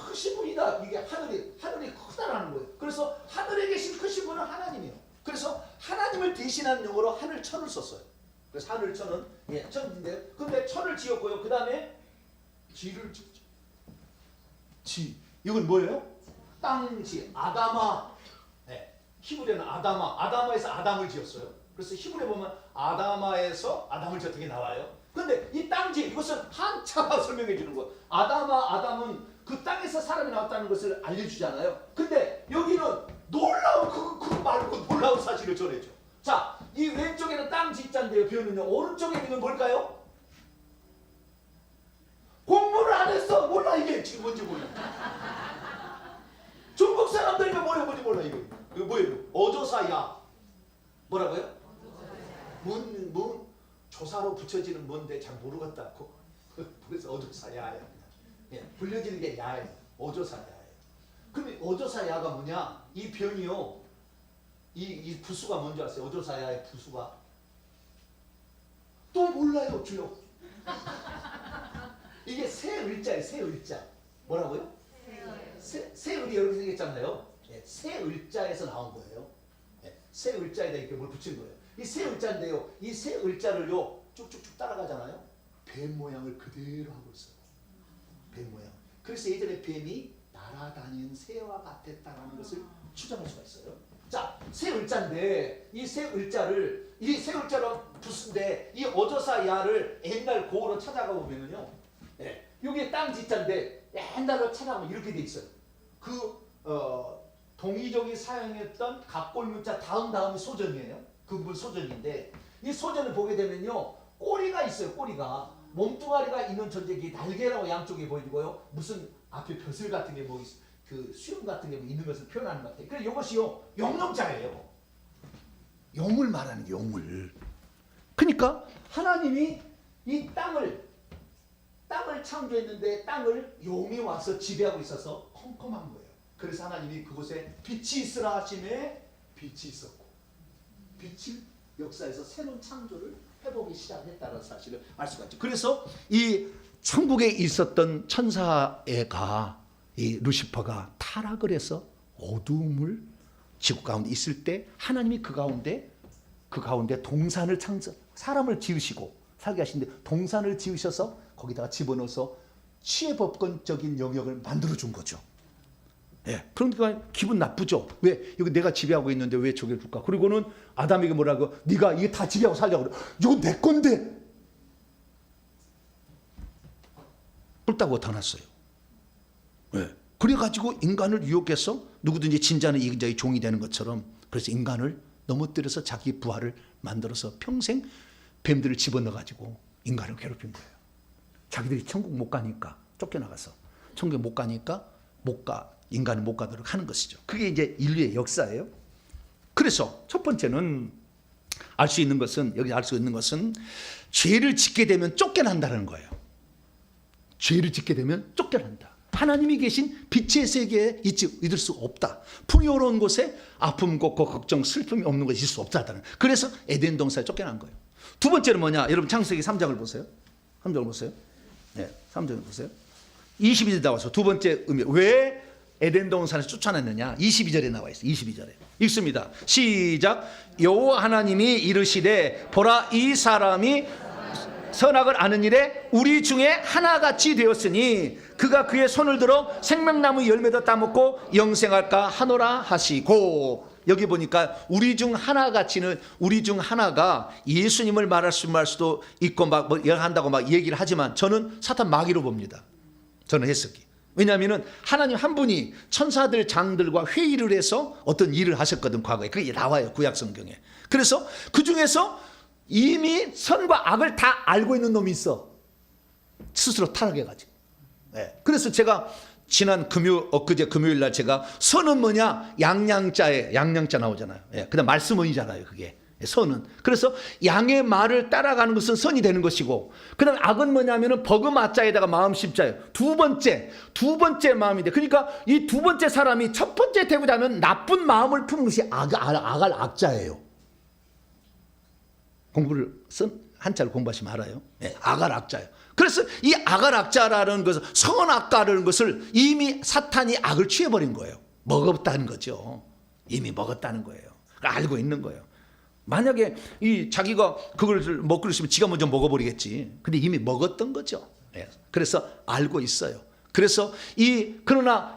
크신 분이다. 이게 하늘이 크다라는 거예요. 그래서 하늘에 계신 크신 분은 하나님이에요. 그래서 하나님을 대신하는 용어로 하늘천을 썼어요. 그래서 하늘천은 천인데요. 근데 천을 지었고요. 그 다음에 지를 지었죠. 지. 이건 뭐예요? 땅지. 아다마. 히브리어는 아다마에서 아담을 지었어요. 그래서 히브리어 보면 아다마에서 아담을 지었던 게 나와요. 근데 이 땅지, 이것은 한자가 설명해 주는 거예요. 아담은 그 땅에서 사람이 나왔다는 것을 알려주잖아요. 근데 여기는 놀라운 그거 말고 놀라운 사실을 전해줘. 자, 이 왼쪽에는 땅지자인데요. 표현은요. 오른쪽에 있는 건 뭘까요? 공부를 안 했어. 몰라 이게 지금 뭔지 몰라. 중국 사람들이면 뭔지 몰라 이거. 이거 뭐예요? 어조사야. 뭐라고요? 조사로 붙여지는 뭔데 잘 모르겠다. 그래서 어조사야예요. 예, 불려지는 게 야예요. 어조사야예요. 그럼 어조사야가 뭐냐? 이 병이요. 이 부수가 뭔지 아세요? 어조사야의 부수가 또 몰라요, 주요. 이게 새을자예요, 새을자. 뭐라고요? 새을이 이렇게 생겼잖아요. 예, 새을자에서 나온 거예요. 예, 새을자에다 이렇게 뭘 붙인 거예요. 이 새을자인데요, 이 새을자를요 쭉쭉쭉 따라가잖아요. 뱀 모양을 그대로 하고 있어요. 뱀 모양. 그래서 예전에 뱀이 날아다니는 새와 같았다라는 것을 추정할 수가 있어요. 자, 새을자인데 이 새을자를 이 새을자로 부수인데 이 어조사야를 옛날 고어로 찾아가 보면은요, 예, 이게 땅 지자인데 옛날로 찾아가면 이렇게 돼 있어요. 동이족이 사용했던 갑골문자 다음이 소전이에요. 그 부분 소전인데 이 소전을 보게 되면요, 꼬리가 있어요. 꼬리가 몸뚱아리가 있는 존재기 날개라고 양쪽에 보이고요. 무슨 앞에 벼슬 같은 게 뭐 그 수염 같은 게 뭐 있는 것을 표현하는 것 같아요. 그래서 이것이요 영영자예요. 용을 말하는 게 용을. 그러니까 하나님이 이 땅을 창조했는데 땅을 용이 와서 지배하고 있어서 컴컴한 거예요. 그래서 하나님이 그곳에 빛이 있으라 하심에 빛이 있었고, 빛이 역사에서 새로운 창조를 회복이 시작했다는 사실을 알 수가 있죠. 그래서 이 천국에 있었던 천사애가 이 루시퍼가 타락을 해서 어두움을 지구 가운데 있을 때 하나님이 그 가운데 동산을 사람을 지으시고 살게 하시는데 동산을 지으셔서 거기다가 집어넣어서 치외법권적인 영역을 만들어 준 거죠. 예, 그러니까 기분 나쁘죠. 왜 여기 내가 지배하고 있는데 왜 저기를 줄까? 그리고는 아담에게 뭐라고? 네가 이게 다 지배하고 살려고 그래. 이거 내 건데. 뿔따고 타났어요. 예, 그래가지고 인간을 유혹해서 누구든지 진자는 이자의 종이 되는 것처럼, 그래서 인간을 넘어뜨려서 자기 부하를 만들어서 평생 뱀들을 집어넣어가지고 인간을 괴롭힌 거예요. 자기들이 천국 못 가니까 쫓겨나가서 천국 못 가니까 인간은 못 가도록 하는 것이죠. 그게 이제 인류의 역사예요. 그래서 첫 번째는 알 수 있는 것은, 여기 알 수 있는 것은 죄를 짓게 되면 쫓겨난다는 거예요. 죄를 짓게 되면 쫓겨난다. 하나님이 계신 빛의 세계에 있을 수 없다. 풍요로운 곳에 아픔, 고통, 걱정, 슬픔이 없는 것이 있을 수 없다는. 그래서 에덴 동산에 쫓겨난 거예요. 두 번째는 뭐냐? 여러분 창세기 3장을 보세요. 3장을 보세요. 네, 3장을 보세요. 22절에 나와서 두 번째 의미. 왜 에덴 동산에서 쫓아냈느냐? 22절에 나와 있어요. 22절에. 읽습니다. 시작. 여호와 하나님이 이르시되 보라, 이 사람이 선악을 아는 일에 우리 중에 하나같이 되었으니 그가 그의 손을 들어 생명나무 열매도 따먹고 영생할까 하노라 하시고, 여기 보니까 우리 중 하나같이는, 우리 중 하나가 예수님을 말할 수도 있고 막 한다고 막 얘기를 하지만 저는 사탄 마귀로 봅니다. 저는 해석이. 왜냐하면 하나님 한 분이 천사들 장들과 회의를 해서 어떤 일을 하셨거든, 과거에. 그게 나와요, 구약 성경에. 그래서 그 중에서 이미 선과 악을 다 알고 있는 놈이 있어. 스스로 타락해가지고. 네. 그래서 제가 지난 엊그제 금요일 날 제가 선은 뭐냐? 양양자 나오잖아요. 예. 그다음 말씀은이잖아요, 그게. 선은. 그래서 양의 말을 따라가는 것은 선이 되는 것이고, 그다음 악은 뭐냐면은 버그마자에다가 마음 십자예요. 두 번째 마음인데, 그러니까 이 두 번째 사람이 첫 번째 되고자 하면 나쁜 마음을 품는 것이 악자예요. 공부를 한자를 공부하시면 알아요. 네, 악자예요. 그래서 이 악자라는 것을, 선악가라는 것을 이미 사탄이 악을 취해버린 거예요. 먹었다는 거죠. 이미 먹었다는 거예요. 알고 있는 거예요. 만약에 자기가 그걸 먹고 있으면 지가 먼저 먹어버리겠지. 근데 이미 먹었던 거죠. 네, 그래서 알고 있어요. 그래서 그러나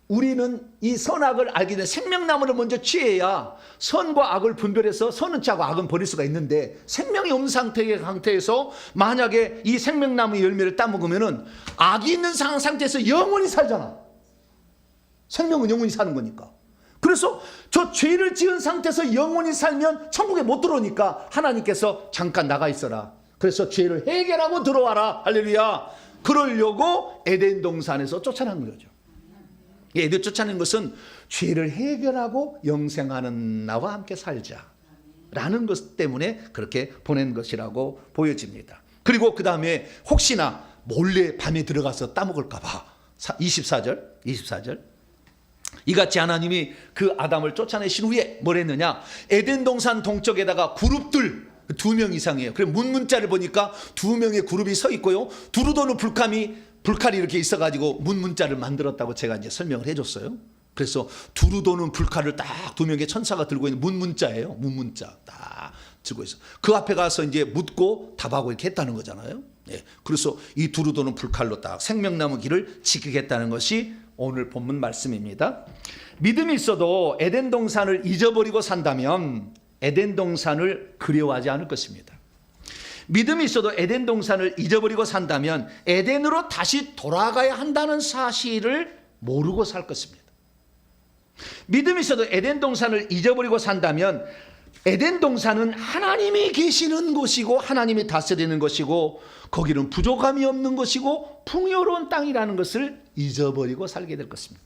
우리는 이 선악을 알기 전에 생명나무를 먼저 취해야 선과 악을 분별해서 선은 짜고 악은 버릴 수가 있는데, 생명이 없는 상태에서 만약에 이 생명나무 열매를 따먹으면은 악이 있는 상태에서 영원히 살잖아. 생명은 영원히 사는 거니까. 그래서 저 죄를 지은 상태에서 영원히 살면 천국에 못 들어오니까 하나님께서 잠깐 나가 있어라. 그래서 죄를 해결하고 들어와라. 할렐루야. 그러려고 에덴 동산에서 쫓아난 거죠. 애들 쫓아내는 것은 죄를 해결하고 영생하는 나와 함께 살자. 라는 것 때문에 그렇게 보낸 것이라고 보여집니다. 그리고 그 다음에 혹시나 몰래 밤에 들어가서 따먹을까 봐 24절 이같이 하나님이 그 아담을 쫓아내신 후에 뭘 했느냐, 에덴 동산 동쪽에다가 그룹들 2명 이상이에요. 그래 문자를 보니까 2명의 그룹이 서 있고요, 두루 도는 불칼이 이렇게 있어가지고 문자를 만들었다고 제가 이제 설명을 해줬어요. 그래서 두루 도는 불칼을 딱 2명의 천사가 들고 있는 문자예요. 문자 딱 들고 있어. 그 앞에 가서 이제 묻고 답하고 이렇게 했다는 거잖아요. 예. 그래서 이 두루 도는 불칼로 딱 생명나무 길을 지키겠다는 것이 오늘 본문 말씀입니다. 믿음이 있어도 에덴 동산을 잊어버리고 산다면 에덴 동산을 그리워하지 않을 것입니다. 믿음이 있어도 에덴 동산을 잊어버리고 산다면 에덴으로 다시 돌아가야 한다는 사실을 모르고 살 것입니다. 믿음이 있어도 에덴 동산을 잊어버리고 산다면 에덴 동산은 하나님이 계시는 곳이고 하나님이 다스리는 곳이고 거기는 부족함이 없는 것이고 풍요로운 땅이라는 것을 잊어버리고 살게 될 것입니다.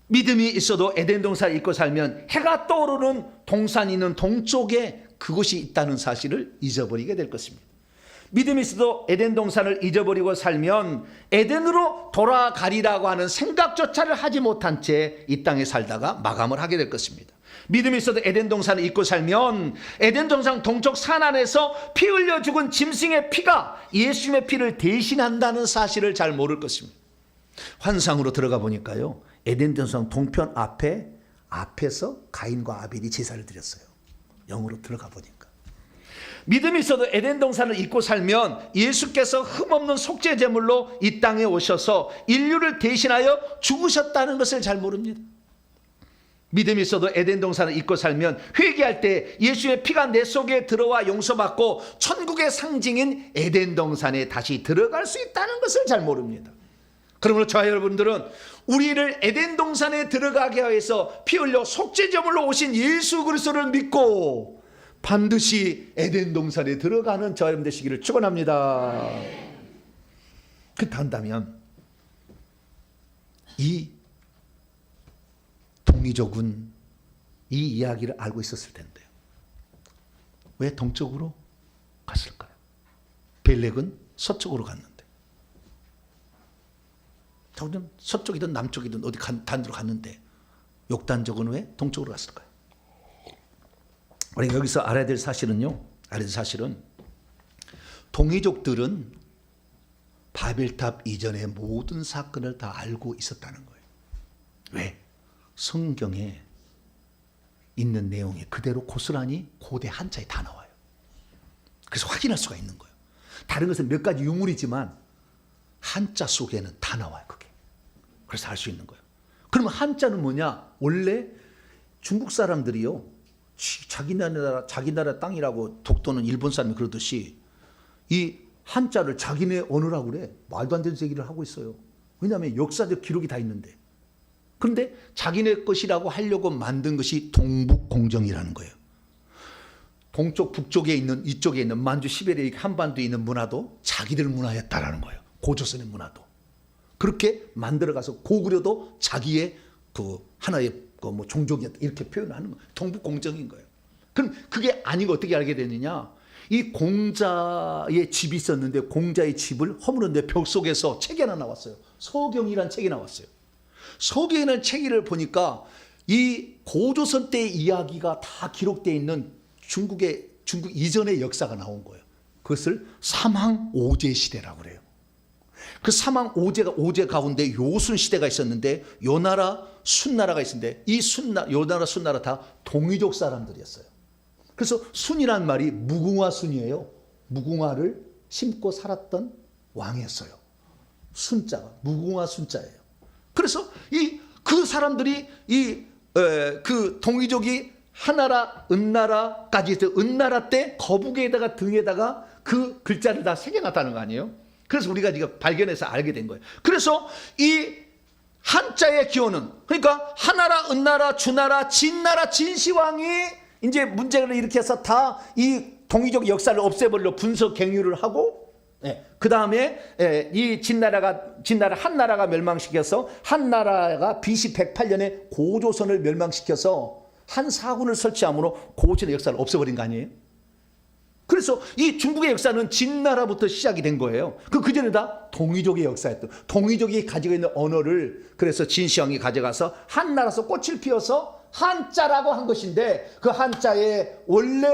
믿음이 있어도 에덴 동산을 잊고 살면 해가 떠오르는 동산이 있는 동쪽에 그곳이 있다는 사실을 잊어버리게 될 것입니다. 믿음이 있어도 에덴 동산을 잊어버리고 살면 에덴으로 돌아가리라고 하는 생각조차를 하지 못한 채 이 땅에 살다가 마감을 하게 될 것입니다. 믿음이 있어도 에덴 동산을 잊고 살면 에덴 동산 동쪽 산 안에서 피 흘려 죽은 짐승의 피가 예수님의 피를 대신한다는 사실을 잘 모를 것입니다. 환상으로 들어가 보니까요, 에덴 동산 동편 앞에서 가인과 아벨이 제사를 드렸어요. 영으로 들어가 보니까. 믿음이 있어도 에덴 동산을 잊고 살면 예수께서 흠없는 속죄 제물로 이 땅에 오셔서 인류를 대신하여 죽으셨다는 것을 잘 모릅니다. 믿음이 있어도 에덴 동산을 잊고 살면 회개할 때 예수의 피가 내 속에 들어와 용서받고 천국의 상징인 에덴 동산에 다시 들어갈 수 있다는 것을 잘 모릅니다. 그러므로 저와 여러분들은 우리를 에덴 동산에 들어가게 하여서 피 흘려 속죄 제물로 오신 예수 그리스도를 믿고 반드시 에덴 동산에 들어가는 저와 여러분 되시기를 축원합니다. 그렇다 한다면 이 동이족은 이 이야기를 알고 있었을 텐데요, 왜 동쪽으로 갔을까요? 벨렉은 서쪽으로 갔는데 저는 서쪽이든 남쪽이든 어디 단으로 갔는데 욕단족은 왜 동쪽으로 갔을까요? 우리가 여기서 알아야 될 사실은 동이족들은 바벨탑 이전의 모든 사건을 다 알고 있었다는 거예요. 왜? 성경에 있는 내용이 그대로 고스란히 고대 한자에 다 나와요. 그래서 확인할 수가 있는 거예요. 다른 것은 몇 가지 유물이지만 한자 속에는 다 나와요, 그게. 그래서 알 수 있는 거예요. 그러면 한자는 뭐냐? 원래 중국 사람들이요, 자기 나라 땅이라고 독도는 일본 사람이 그러듯이 이 한자를 자기네 언어라고 그래. 말도 안 되는 얘기를 하고 있어요. 왜냐하면 역사적 기록이 다 있는데. 그런데 자기네 것이라고 하려고 만든 것이 동북공정이라는 거예요. 동쪽 북쪽에 있는 이쪽에 있는 만주 시베리아 한반도에 있는 문화도 자기들 문화였다라는 거예요. 고조선의 문화도 그렇게 만들어가서 고구려도 자기의 그 하나의 그 뭐 종족이었다 이렇게 표현하는 거예요. 동북공정인 거예요. 그럼 그게 아니고 어떻게 알게 됐느냐? 이 공자의 집이 있었는데 공자의 집을 허물었는데 벽 속에서 책이 하나 나왔어요. 서경이라는 책이 나왔어요. 서경이라는 책을 보니까 이 고조선 때의 이야기가 다 기록되어 있는 중국 이전의 역사가 나온 거예요. 그것을 삼항오제 시대라고 그래요. 그 삼항오제 가운데 요순 시대가 있었는데 요나라 순나라가 있었는데 이 요나라 순나라 다 동이족 사람들이었어요. 그래서 순이란 말이 무궁화 순이에요. 무궁화를 심고 살았던 왕이었어요. 순자가 무궁화 순자예요. 그래서 그 사람들이 그 동이족이 하나라 은나라까지 해서 은나라 때 거북에다가 등에다가 그 글자를 다 새겨놨다는 거 아니에요? 그래서 우리가 지금 발견해서 알게 된 거예요. 그래서 이 한자의 기원은 그러니까 하나라 은나라 주나라 진나라 진시황이 이제 문제를 일으켜서 다 이 동이족 역사를 없애버리려 분석 갱유를 하고, 그 다음에 이 한나라가 멸망시켜서 한나라가 BC 108년에 고조선을 멸망시켜서 한 사군을 설치함으로 고전의 역사를 없애버린 거 아니에요? 그래서 이 중국의 역사는 진나라부터 시작이 된 거예요. 그 전에 다 동이족의 역사였던, 동이족이 가지고 있는 언어를 그래서 진시황이 가져가서 한 나라에서 꽃을 피워서 한자라고 한 것인데, 그 한자의 원래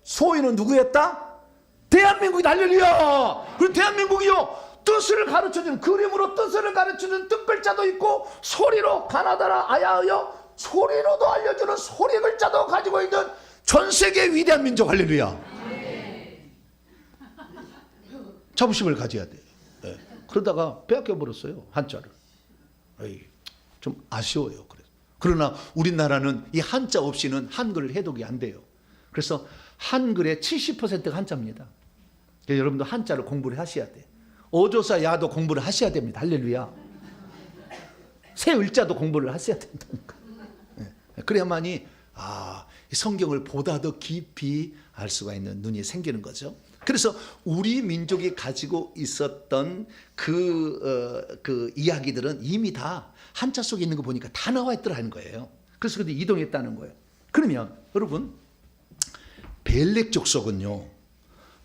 소유는 누구였다? 대한민국이 할렐루야. 그리고 대한민국이요, 뜻을 가르쳐주는, 그림으로 뜻을 가르쳐주는 뜻글자도 있고, 소리로 가나다라 아야하여 소리로도 알려주는 소리 글자도 가지고 있는 전 세계 위대한 민족. 할렐루야. 자부심을 가져야 돼. 네. 그러다가 빼앗겨 버렸어요, 한자를. 에이, 좀 아쉬워요. 그러나 우리나라는 이 한자 없이는 한글을 해독이 안 돼요. 그래서 한글의 70%가 한자입니다. 여러분도 한자를 공부를 하셔야 돼. 어조사 야도 공부를 하셔야 됩니다. 할렐루야. 새 을자도 공부를 하셔야 된다니까. 네. 그래야만이 이 성경을 보다 더 깊이 알 수가 있는 눈이 생기는 거죠. 그래서 우리 민족이 가지고 있었던 그 이야기들은 이미 다 한자 속에 있는 거 보니까 다 나와 있더라는 거예요. 그래서 그때 이동했다는 거예요. 그러면 여러분, 벨렉 족속은요,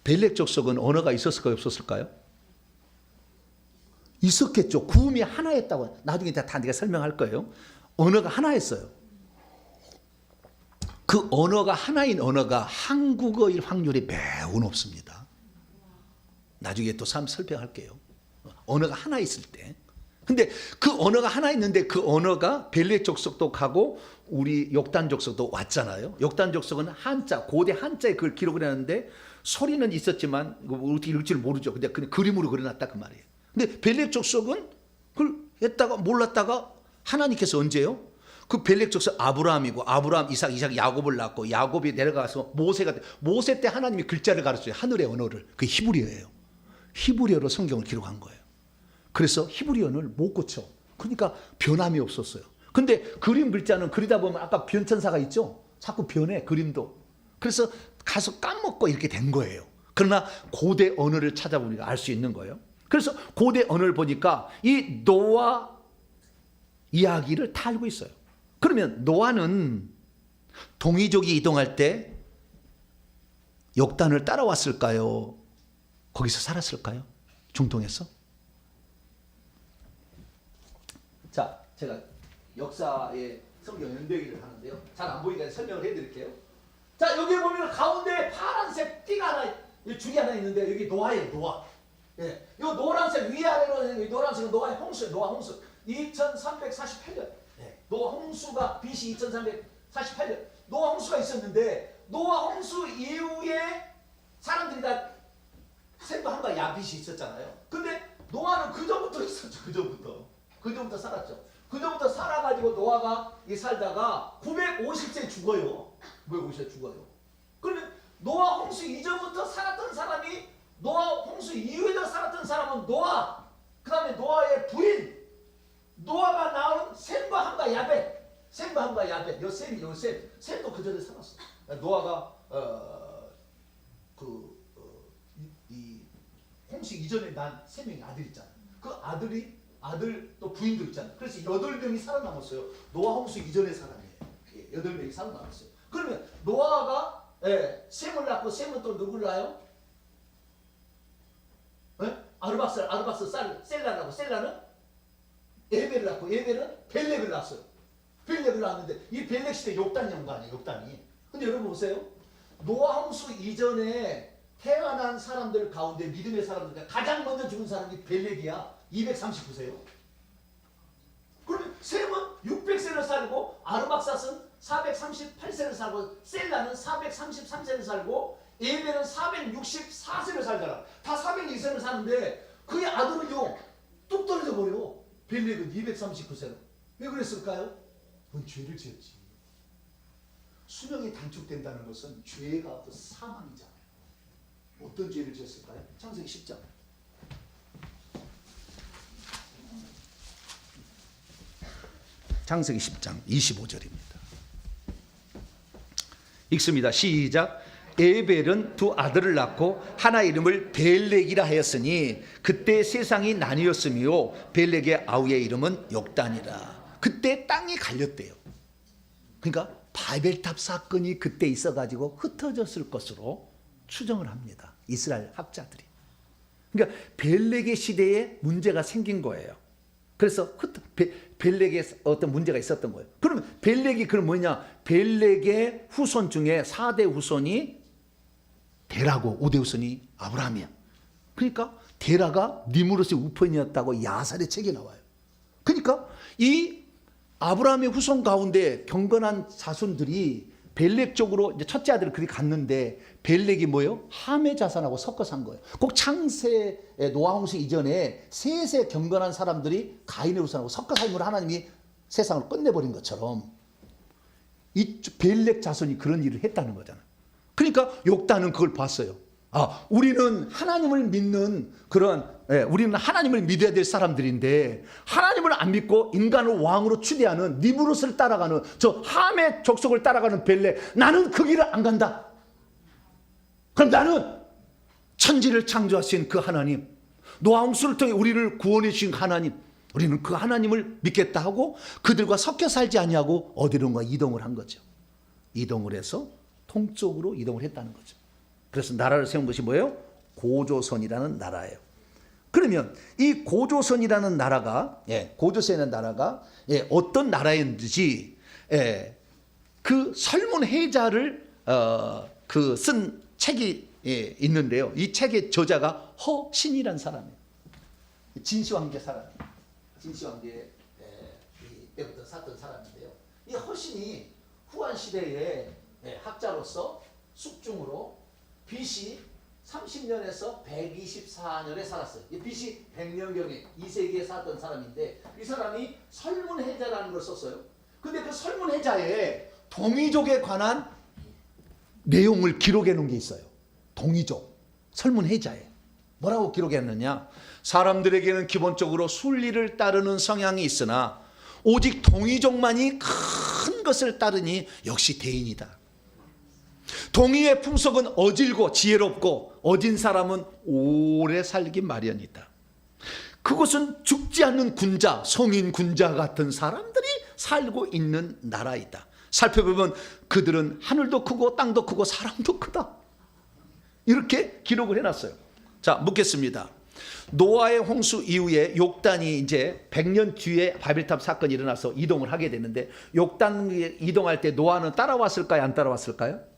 벨렉 족속은 언어가 있었을까요, 없었을까요? 있었겠죠. 구음이 하나였다고. 나중에 다 내가 설명할 거예요. 언어가 하나였어요. 그 언어가 하나인 언어가 한국어일 확률이 매우 높습니다. 나중에 또 설명할게요. 언어가 하나 있을 때. 근데 그 언어가 하나 있는데 그 언어가 벨렉 족속도 가고 우리 욕단 족속도 왔잖아요. 욕단 족속은 한자, 고대 한자에 그걸 기록을 했는데 소리는 있었지만 어떻게 읽을지를 모르죠. 근데 그냥 그림으로 그려놨다 그 말이에요. 근데 벨렉 족속은 그걸 했다가 몰랐다가 하나님께서 언제요? 그 벨렉 족속 아브라함이고, 아브라함, 이삭, 야곱을 낳고, 야곱이 내려가서 모세가 돼. 모세 때 하나님이 글자를 가르쳐요. 하늘의 언어를. 그게 히브리어예요. 히브리어로 성경을 기록한 거예요. 그래서 히브리어를 못 고쳐. 그러니까 변함이 없었어요. 근데 그림 글자는 그리다 보면 아까 변천사가 있죠? 자꾸 변해, 그림도. 그래서 가서 까먹고 이렇게 된 거예요. 그러나 고대 언어를 찾아보니까 알 수 있는 거예요. 그래서 고대 언어를 보니까 이 노아 이야기를 다 알고 있어요. 그러면 노아는 동이족이 이동할 때 욕단을 따라왔을까요? 거기서 살았을까요? 중동에서? 자, 제가 역사의 성경 연대기를 하는데요. 잘 안 보이니까 설명을 해드릴게요. 자, 여기 보면 가운데 파란색 띠가 하나, 줄이 하나 있는데 여기 노아예요, 노아. 예, 이 노란색 위아래로 있는 노란색은 노아의 홍수예요, 노아 홍수. 2348년. 노아 홍수가 BC 2348년. 노아 홍수가 있었는데 노아 홍수 이후에 사람들이 다 셈과 함과 야빗이 있었잖아요. 근데 노아는 그전부터 있었죠. 그전부터 살았죠. 그전부터 살아가지고 노아가 살다가 950세 죽어요. 950세 죽어요. 그러면 노아 홍수 이전부터 살았던 사람이 노아 홍수 이후에 살았던 사람은 노아, 그 다음에 노아의 부인, 노아가 낳은 셈과 함과 야벳, 셈과 함과 야벳, 셈도 그 전에 살았어. 노아가 이 홍수 이전에 난 3명의 아들 있잖아. 그 아들 또 부인도 있잖아. 그래서 8명이 살아남았어요. 노아 홍수 이전의 사람이에요. 8명이 살아남았어요. 그러면 노아가 셈을 낳고 셈은 또 누구를 낳아요? 아르박스 셀라라고. 셀라는 에벨을 낳고, 에벨은 벨렉을 낳았어요. 벨렉을 낳았는데 이 벨렉 시대 욕단 연관이에요. 욕단이. 근데 여러분 보세요. 노아 홍수 이전에 태어난 사람들 가운데 믿음의 사람들 가장 먼저 죽은 사람이 벨렉이야. 239세요. 그러면 셈은 600세를 살고, 아르박사스는 438세를 살고, 셀라는 433세를 살고, 에벨은 464세를 살잖아. 다 402세를 사는데 그의 아들은요 뚝 떨어져 버려. 벨렉은 239세로. 왜 그랬을까요? 그건 죄를 지었지. 수명이 단축된다는 것은 죄가 사망이잖아요. 어떤 죄를 지었을까요? 창세기 10장. 창세기 10장 25절입니다. 읽습니다. 시작. 에벨은 두 아들을 낳고 하나 이름을 벨렉이라 하였으니 그때 세상이 나뉘었으며 벨렉의 아우의 이름은 욕단이라. 그때 땅이 갈렸대요. 그러니까 바벨탑 사건이 그때 있어가지고 흩어졌을 것으로 추정을 합니다. 이스라엘 학자들이. 그러니까 벨렉의 시대에 문제가 생긴 거예요. 그래서 벨렉에 어떤 문제가 있었던 거예요. 그러면 벨렉이 그럼 뭐냐? 벨렉의 후손 중에 4대 후손이 데라고 5대 후손이 아브라함이야. 그러니까 데라가 니므롯의 우편이었다고 야살의 책에 나와요. 그러니까 이 아브라함의 후손 가운데 경건한 자손들이 벨렉 쪽으로 이제 첫째 아들을 그리 갔는데 벨렉이 뭐예요? 함의 자손하고 섞어서 한 거예요. 꼭 창세 노아 홍수 이전에 셋의 경건한 사람들이 가인의 후손하고 섞어 삶으로 하나님이 세상을 끝내버린 것처럼 이 벨렉 자손이 그런 일을 했다는 거잖아요. 그러니까 욕단은 그걸 봤어요. 아, 우리는 하나님을 믿는 우리는 하나님을 믿어야 될 사람들인데 하나님을 안 믿고 인간을 왕으로 추대하는 니브롯을 따라가는 저 함의 족속을 따라가는 벨렉, 나는 그 길을 안 간다. 그럼 나는 천지를 창조하신 그 하나님, 노아홍수를 통해 우리를 구원해 주신 하나님, 우리는 그 하나님을 믿겠다 하고 그들과 섞여 살지 아니하고 어디론가 이동을 한 거죠. 이동을 해서 동쪽으로 이동을 했다는 거죠. 그래서 나라를 세운 것이 뭐예요? 고조선이라는 나라예요. 그러면 이 고조선이라는 나라가 어떤 나라였는지 그 설문해자를 쓴 책이 있는데요. 이 책의 저자가 허신이라는 사람이에요. 진시황제 사람이에요. 진시황제 때부터 샀던 사람인데요. 이 허신이 후한 시대의 학자로서 숙중으로 BC 30년에서 124년에 살았어요. BC 100년경에 2세기에 살았던 사람인데 이 사람이 설문해자라는 걸 썼어요. 근데 그 설문해자에 동이족에 관한 내용을 기록해 놓은 게 있어요. 동이족 설문해자에 뭐라고 기록했느냐? 사람들에게는 기본적으로 순리를 따르는 성향이 있으나 오직 동이족만이 큰 것을 따르니 역시 대인이다. 동이의 풍속은 어질고 지혜롭고 어진 사람은 오래 살기 마련이다. 그것은 죽지 않는 군자, 성인 군자 같은 사람들이 살고 있는 나라이다. 살펴보면 그들은 하늘도 크고 땅도 크고 사람도 크다. 이렇게 기록을 해놨어요. 자, 묻겠습니다. 노아의 홍수 이후에 욕단이 이제 100년 뒤에 바벨탑 사건이 일어나서 이동을 하게 되는데 욕단 이동할 때 노아는 따라왔을까요? 안 따라왔을까요?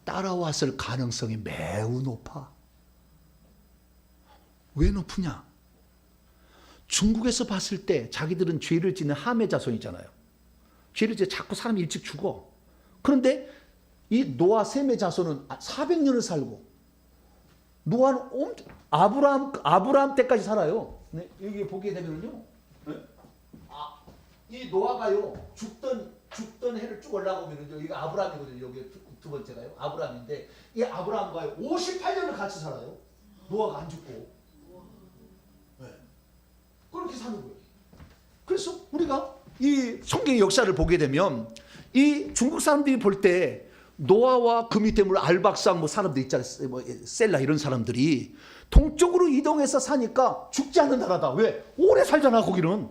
따라왔을 가능성이 매우 높아. 왜 높으냐? 중국에서 봤을 때 자기들은 죄를 짓는 함의 자손이잖아요. 죄를 짓어 자꾸 사람이 일찍 죽어. 그런데 이 노아 셈의 자손은 400년을 살고 노아는 아브라함 때까지 살아요. 네, 여기 보게 되면요, 이 노아가요 죽던 해를 쭉 올라가면요, 이거 아브라함이거든요. 여기 두 번째가요 아브라함인데 이 아브라함과요 58년을 같이 살아요. 노아가 안 죽고. 네. 그렇게 사는 거예요. 그래서 우리가 이 성경의 역사를 보게 되면 이 중국 사람들이 볼 때 노아와 그 밑에 물 알박상 사람들 있잖아요. 셀라 이런 사람들이 동쪽으로 이동해서 사니까 죽지 않는 나라다. 왜? 오래 살잖아 거기는.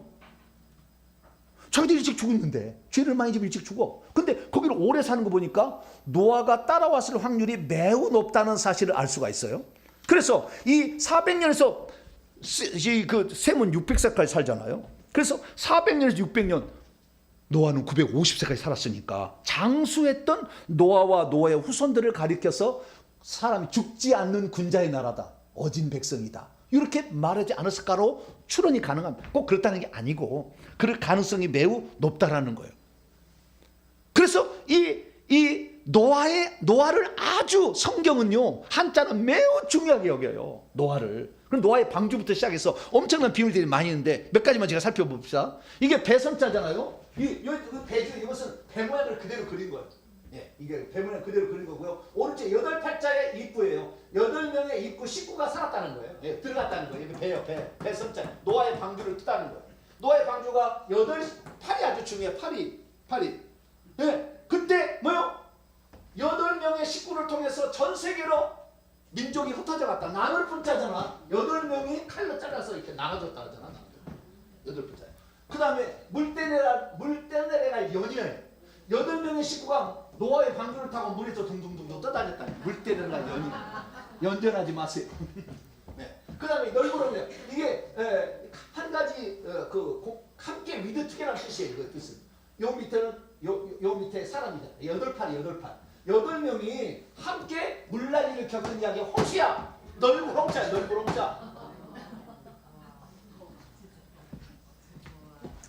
자기들이 일찍 죽었는데 죄를 많이 지면 일찍 죽어. 근데 거기를 오래 사는 거 보니까 노아가 따라왔을 확률이 매우 높다는 사실을 알 수가 있어요. 그래서 이 400년에서 그 셈은 600세까지 살잖아요. 그래서 400년에서 600년, 노아는 950세까지 살았으니까 장수했던 노아와 노아의 후손들을 가리켜서 사람이 죽지 않는 군자의 나라다, 어진 백성이다, 이렇게 말하지 않았을까로 추론이 가능합니다. 꼭 그렇다는 게 아니고 그럴 가능성이 매우 높다라는 거예요. 그래서 이 노아를 아주 성경은요 한자는 매우 중요하게 여겨요. 노아를. 그럼 노아의 방주부터 시작해서 엄청난 비밀들이 많이 있는데 몇 가지만 제가 살펴봅시다. 이게 배선자잖아요. 이 배주, 이것은 배 모양을 그대로 그린 거예요. 예, 이게 배 모양 그대로 그린 거고요. 오른쪽 8팔자의 입구예요. 8명의 입구 식구가 살았다는 거예요. 예, 들어갔다는 거예요. 이게 배선자. 노아의 방주를 뜻하는 거예요. 노아의 방주가 8팔이 아주 중요해요. 팔이. 예, 그때 뭐요? 8명의 식구를 통해서 전 세계로 민족이 흩어져 갔다. 나눌 분자잖아. 8명이 칼로 잘라서 이렇게 나눠졌다 하잖아. 8분자. 그 다음에 물때내라 연이에요. 8명의 식구가 노아의 방주를 타고 물에서 둥둥둥 떠다녔다. 물 때는 연전하지 마세요. 네. 그 다음에 널브러져. 이게 한 가지 함께 위드투게라는 뜻이에요. 그 뜻은. 요 밑에는 요 밑에 사람이잖아. 8팔. 8명이 함께 물난리를 겪는 이야기. 호시야. 널브렁자.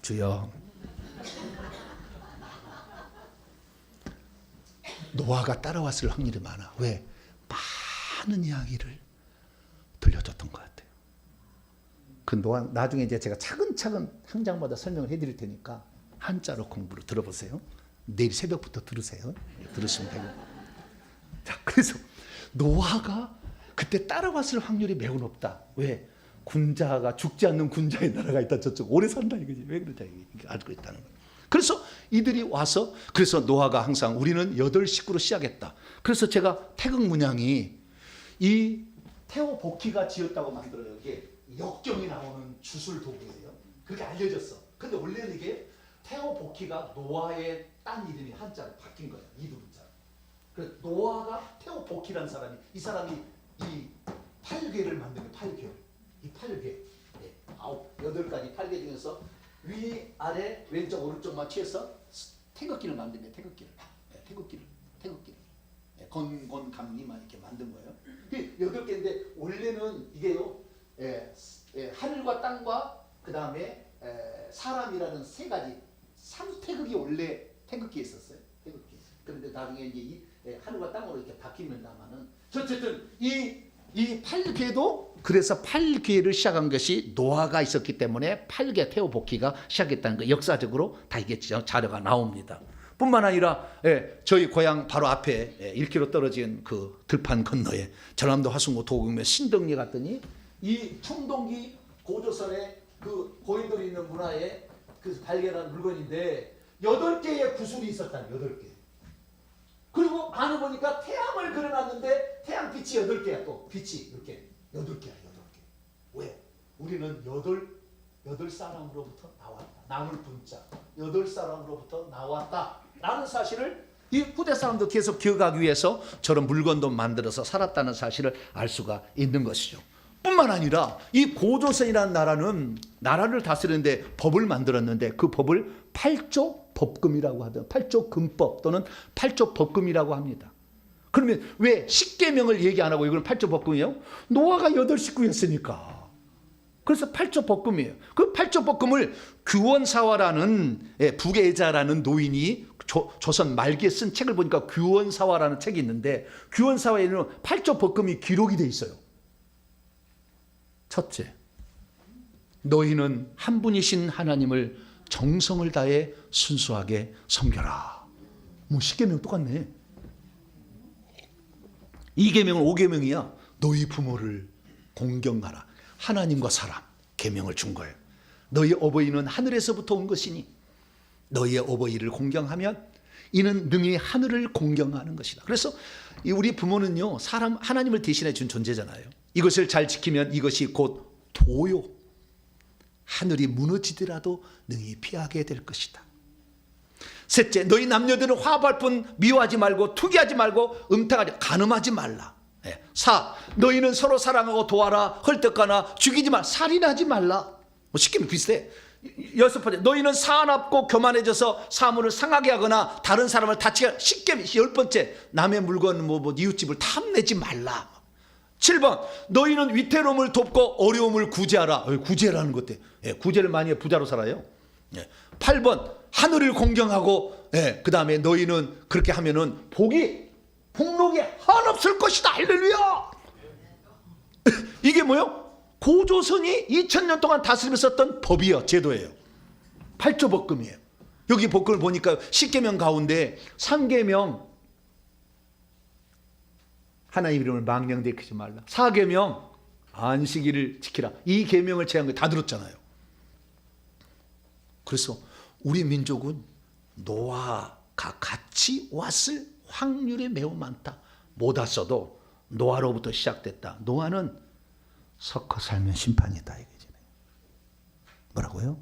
주여. 노아가 따라왔을 확률이 많아. 왜? 많은 이야기를 들려줬던 것 같아요. 그 노아 나중에 이제 제가 차근차근 한 장마다 설명을 해드릴 테니까 한자로 공부를 들어보세요. 내일 새벽부터 들으세요. 들으시면 되고. 자, 그래서 노아가 그때 따라왔을 확률이 매우 높다. 왜? 군자가 죽지 않는 군자의 나라가 있다. 저쪽 오래 산다 이거지. 왜 그러자 이게 알고 있다는 거예요. 그래서 이들이 와서 그래서 노아가 항상 우리는 8식구로 시작했다. 그래서 제가 태극 문양이 이 테오보키가 지었다고 만들어요. 이게 역경이 나오는 주술 도구예요. 그렇게 알려졌어. 근데 원래는 이게 테오보키가 노아의 딴 이름이 한자로 바뀐 거예요. 이두문자. 그래서 노아가 테오보키라는 사람이 이 사람이 이 8괴를 만든 거예요. 8괴. 이 8괴. 8가지 8괴 중에서 위, 아래, 왼쪽, 오른쪽만 취해서 태극기를 만든 거예요. 태극기를. 건건감리만 이렇게 만든 거예요. 8개인데 원래는 이게요. 하늘과 땅과 그 다음에 사람이라는 3가지 3태극이 원래 태극기에 있었어요. 태극기. 그런데 나중에 이제 이 하늘과 땅으로 이렇게 바뀌면다마는 어쨌든 이 8괴도 그래서 8괴를 시작한 것이 노아가 있었기 때문에 8괴 테오보키가 시작했다는 거 역사적으로 다 이게 자료가 나옵니다. 뿐만 아니라 저희 고향 바로 앞에 1km 떨어진 그 들판 건너에 전남도 화순고 도곡면 신덕리 갔더니 이 청동기 고조선에 그 고인돌이 있는 문화에 그 발견한 물건인데 8개의 구슬이 있었다는 8개. 그리고 안에 보니까 태양을 그려놨는데 태양 빛이 8개야. 또 빛이 이렇게 8개야. 왜? 우리는 8 사람으로부터 나왔다. 나물 분자 8 사람으로부터 나왔다 라는 사실을 이 후대 사람도 계속 기억하기 위해서 저런 물건도 만들어서 살았다는 사실을 알 수가 있는 것이죠. 뿐만 아니라 이 고조선이라는 나라를 다스리는데 법을 만들었는데 그 법을 8조 법금이라고 하든 8조 금법 또는 8조 법금이라고 합니다. 그러면 왜 10계명을 얘기 안 하고 이걸 8조 법금이에요? 노아가 8식구였으니까. 그래서 8조 법금이에요. 그 8조 법금을 규원사화라는 부계자라는 노인이 조선 말기에 쓴 책을 보니까 규원사화라는 책이 있는데 규원사화에는 8조 법금이 기록이 돼 있어요. 첫째, 너희는 한 분이신 하나님을 정성을 다해 순수하게 섬겨라. 뭐 10계명 똑같네. 2계명은 5계명이야. 너희 부모를 공경하라. 하나님과 사람 계명을 준 거예요. 너희 어버이는 하늘에서부터 온 것이니 너희의 어버이를 공경하면 이는 능히 하늘을 공경하는 것이다. 그래서 우리 부모는요 하나님을 대신해 준 존재잖아요. 이것을 잘 지키면 이것이 곧 도요. 하늘이 무너지더라도 능히 피하게 될 것이다. 셋째, 너희 남녀들은 화발뿐 미워하지 말고 투기하지 말고 음탕하지 간음하지 말라. 4. 너희는 서로 사랑하고 도와라. 헐떡하나 죽이지 마. 살인하지 말라. 쉽게 비슷해. 6번째, 너희는 사납고 교만해져서 사물을 상하게 하거나 다른 사람을 다치게. 쉽게 10번째, 남의 물건 이웃집을 탐내지 말라. 7번, 너희는 위태로움을 돕고 어려움을 구제하라. 구제라는 것 같아. 구제를 많이 해 부자로 살아요. 8번, 하늘을 공경하고 그 다음에 너희는 그렇게 하면은 복록이 한없을 것이다. 할렐루야. 이게 뭐요? 고조선이 2000년 동안 다스리면서 썼던 법이요, 제도예요. 8조 법금이에요. 여기 법금을 보니까 10계명 가운데 3계명 하나님 이름을 망령되게 말라. 4계명 안식일을 지키라. 이 계명을 제한 거 다 들었잖아요. 그래서 우리 민족은 노아가 같이 왔을 확률이 매우 많다. 못 왔어도 노아로부터 시작됐다. 노아는 섞어 살면 심판이다. 이거지. 뭐라고요?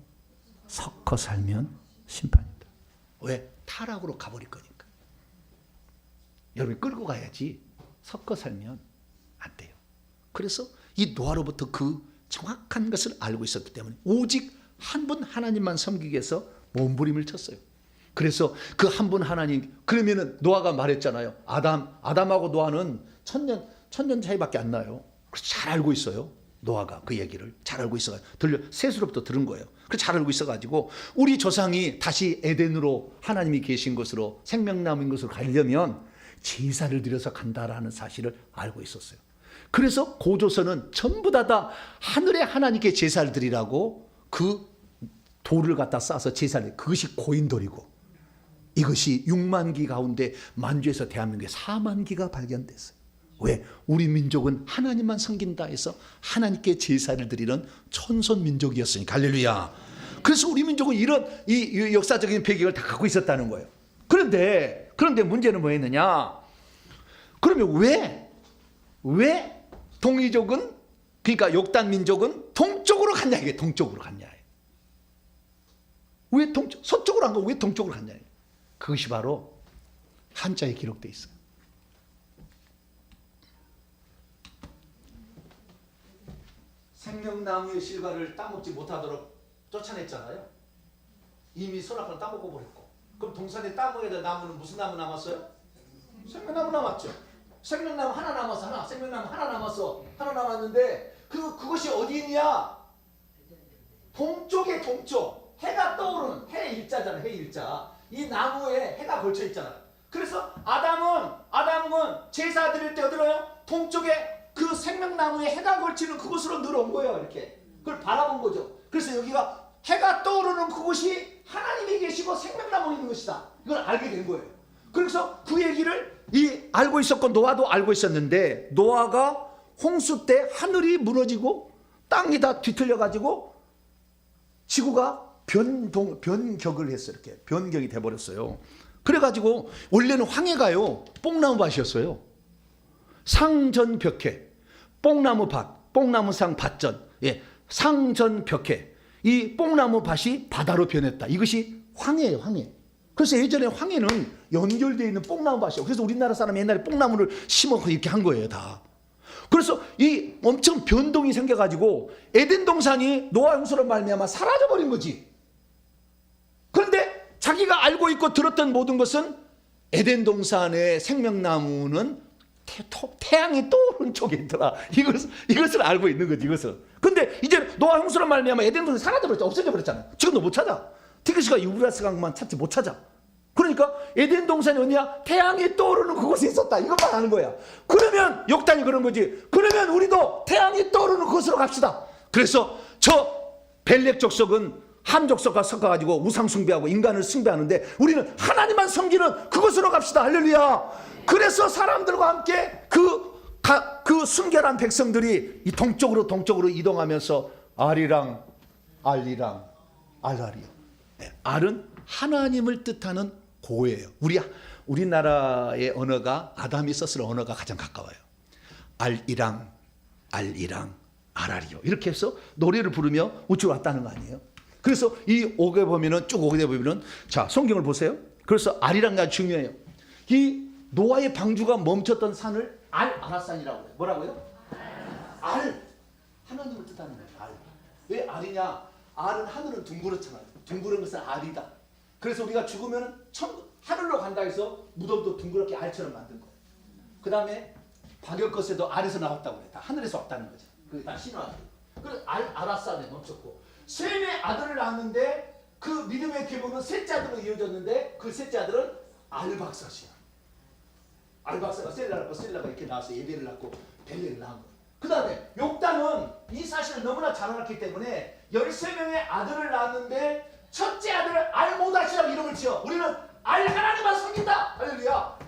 섞어 살면 심판이다. 왜? 타락으로 가버릴 거니까. 여러분이 끌고 가야지 섞어 살면 안 돼요. 그래서 이 노아로부터 그 정확한 것을 알고 있었기 때문에 오직 한 분 하나님만 섬기기 위해서 몸부림을 쳤어요. 그래서 그 한 분 하나님, 그러면은 노아가 말했잖아요. 아담하고 노아는 천년 차이밖에 안 나요. 그래서 잘 알고 있어요. 노아가 그 얘기를 잘 알고 있어가지고 셋으로부터 들은 거예요. 그래서 잘 알고 있어가지고 우리 조상이 다시 에덴으로 하나님이 계신 곳으로 생명나무인 곳으로 가려면 제사를 드려서 간다라는 사실을 알고 있었어요. 그래서 고조선은 전부 다 하늘의 하나님께 제사를 드리라고 그 돌을 갖다 싸서 제사를, 그것이 고인돌이고 이것이 6만 기 가운데 만주에서 대한민국에 4만 기가 발견됐어요. 왜? 우리 민족은 하나님만 섬긴다 해서 하나님께 제사를 드리는 천선 민족이었으니까. 할렐루야. 그래서 우리 민족은 이런 이 역사적인 배경을 다 갖고 있었다는 거예요. 그런데 문제는 뭐였느냐? 그러면 왜 동이족은, 그러니까 욕단 민족은 동쪽으로 갔냐, 이게 동쪽으로 갔냐? 왜 서쪽으로 안 가고 왜 동쪽으로 갔냐? 그것이 바로 한자에 기록되어 있어요. 생명나무의 실과를 따먹지 못하도록 쫓아냈잖아요. 이미 선악과는 따먹고 버렸고. 그럼 동산에 따먹어야 될 나무는 무슨 나무 남았어요? 생명나무 남았죠. 생명나무 하나 남았어. 생명나무 하나 남았어. 하나 남았는데 그것이 어디 있냐? 동쪽에 동쪽. 해가 떠오르는, 해 일자잖아요. 해 일자. 이 나무에 해가 걸쳐 있잖아요. 그래서 아담은 제사 드릴 때 어디로요? 동쪽에 그 생명나무에 해가 걸치는 그곳으로 늘어온 거예요. 이렇게 그걸 바라본 거죠. 그래서 여기가 해가 떠오르는 그곳이 하나님이 계시고 생명나무 있는 것이다, 이걸 알게 된 거예요. 그래서 그 얘기를 알고 있었고 노아도 알고 있었는데, 노아가 홍수 때 하늘이 무너지고 땅이 다 뒤틀려 가지고 지구가 변격을 했어요. 이렇게 변경이 돼버렸어요. 그래가지고 원래는 황해가요 뽕나무 밭이었어요. 상전벽해, 뽕나무밭, 뽕나무상 밭전, 상전벽해, 이 뽕나무 밭이 바다로 변했다. 이것이 황해예요, 황해. 그래서 예전에 황해는 연결되어 있는 뽕나무 밭이에요. 그래서 우리나라 사람이 옛날에 뽕나무를 심어서 이렇게 한 거예요, 다. 그래서 이 엄청 변동이 생겨가지고 에덴 동산이 노아 홍수로 말미암아 사라져버린 거지. 그런데 자기가 알고 있고 들었던 모든 것은 에덴 동산의 생명나무는 태양이 떠오르는 쪽에 있더라. 이것을 알고 있는 거지, 이것을. 근데 이제 노아 홍수로 말미암아 에덴 동산이 사라져버렸잖아. 없어져버렸잖아. 지금도 못 찾아. 티그스가 유브라스 강만 찾지 못 찾아. 그러니까 에덴 동산이 어디냐? 태양이 떠오르는 그곳에 있었다. 이것만 아는 거야. 그러면 욕단이 그런 거지. 그러면 우리도 태양이 떠오르는 그곳으로 갑시다. 그래서 저 벨렉 족속은 함 족속과 섞어가지고 우상 숭배하고 인간을 숭배하는데 우리는 하나님만 섬기는 그곳으로 갑시다. 할렐루야. 그래서 사람들과 함께 그 순결한 백성들이 이 동쪽으로 이동하면서 알이랑 알리랑 알알이요. 알은 하나님을 뜻하는 고예요. 우리나라의 언어가 아담이 썼을 언어가 가장 가까워요. 알이랑 알이랑 알알이요. 이렇게 해서 노래를 부르며 우주로 왔다는 거 아니에요? 그래서 이 오게 보면은 쭉 오게 보면은 자 성경을 보세요. 그래서 알이랑 아주 중요해요. 이 노아의 방주가 멈췄던 산을 아라산이라고 해요. 뭐라고요? 알. 하나님을 뜻하는 거예요. 알. 왜 알이냐? 알은 하늘은 둥그렇잖아요. 둥그런 것은 알이다. 그래서 우리가 죽으면 하늘로 간다 해서 무덤도 둥그렇게 알처럼 만든 거예요. 그 다음에 박역것에도 알에서 나왔다고 해요. 다 하늘에서 왔다는 거죠. 그게 다 신화예요. 그래서 아라산에 멈췄고 셈의 아들을 낳았는데 그 믿음의 기본은 셋째 아들로 이어졌는데 그 셋째 아들은 알박사시야. 알박사가 셀라를 낳고 셀라가 이렇게 나와서 예배를 낳고 벨레를 낳은 거예요. 그 다음에 욕단은 이 사실을 너무나 잘 알았기 때문에 13명의 아들을 낳았는데 첫째 아들을 알모다시라고 이름을 지어 우리는 알 하나님만 섬긴다. 할렐루야.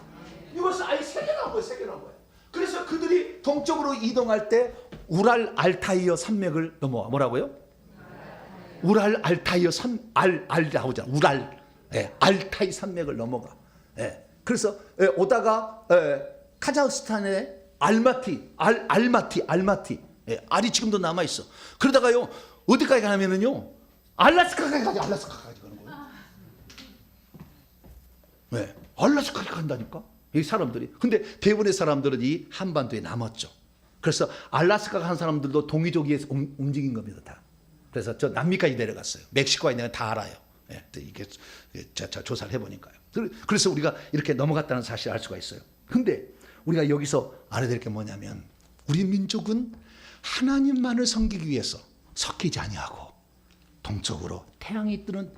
이것을 아예 새겨놓은 거예요. 그래서 그들이 동쪽으로 이동할 때 우랄 알타이어 산맥을 넘어와. 뭐라고요? 우랄 알타이어 나오잖아. 우랄 알타이 산맥을 넘어가. 그래서 오다가 카자흐스탄의 알마티 알이 지금도 남아 있어. 그러다가요 어디까지 가냐면요 알라스카까지 가는 거예요. 왜? 알라스카에 간다니까? 이 사람들이. 근데 대부분의 사람들은 이 한반도에 남았죠. 그래서 알라스카 간 사람들도 동이족에서 움직인 겁니다, 다. 그래서 저 남미까지 내려갔어요. 멕시코에 있는 건 다 알아요. 예, 이게 조사를 해보니까요. 그래서 우리가 이렇게 넘어갔다는 사실을 알 수가 있어요. 근데 우리가 여기서 알아야 될 게 뭐냐면 우리 민족은 하나님만을 섬기기 위해서 섞이지 아니하고 동쪽으로 태양이 뜨는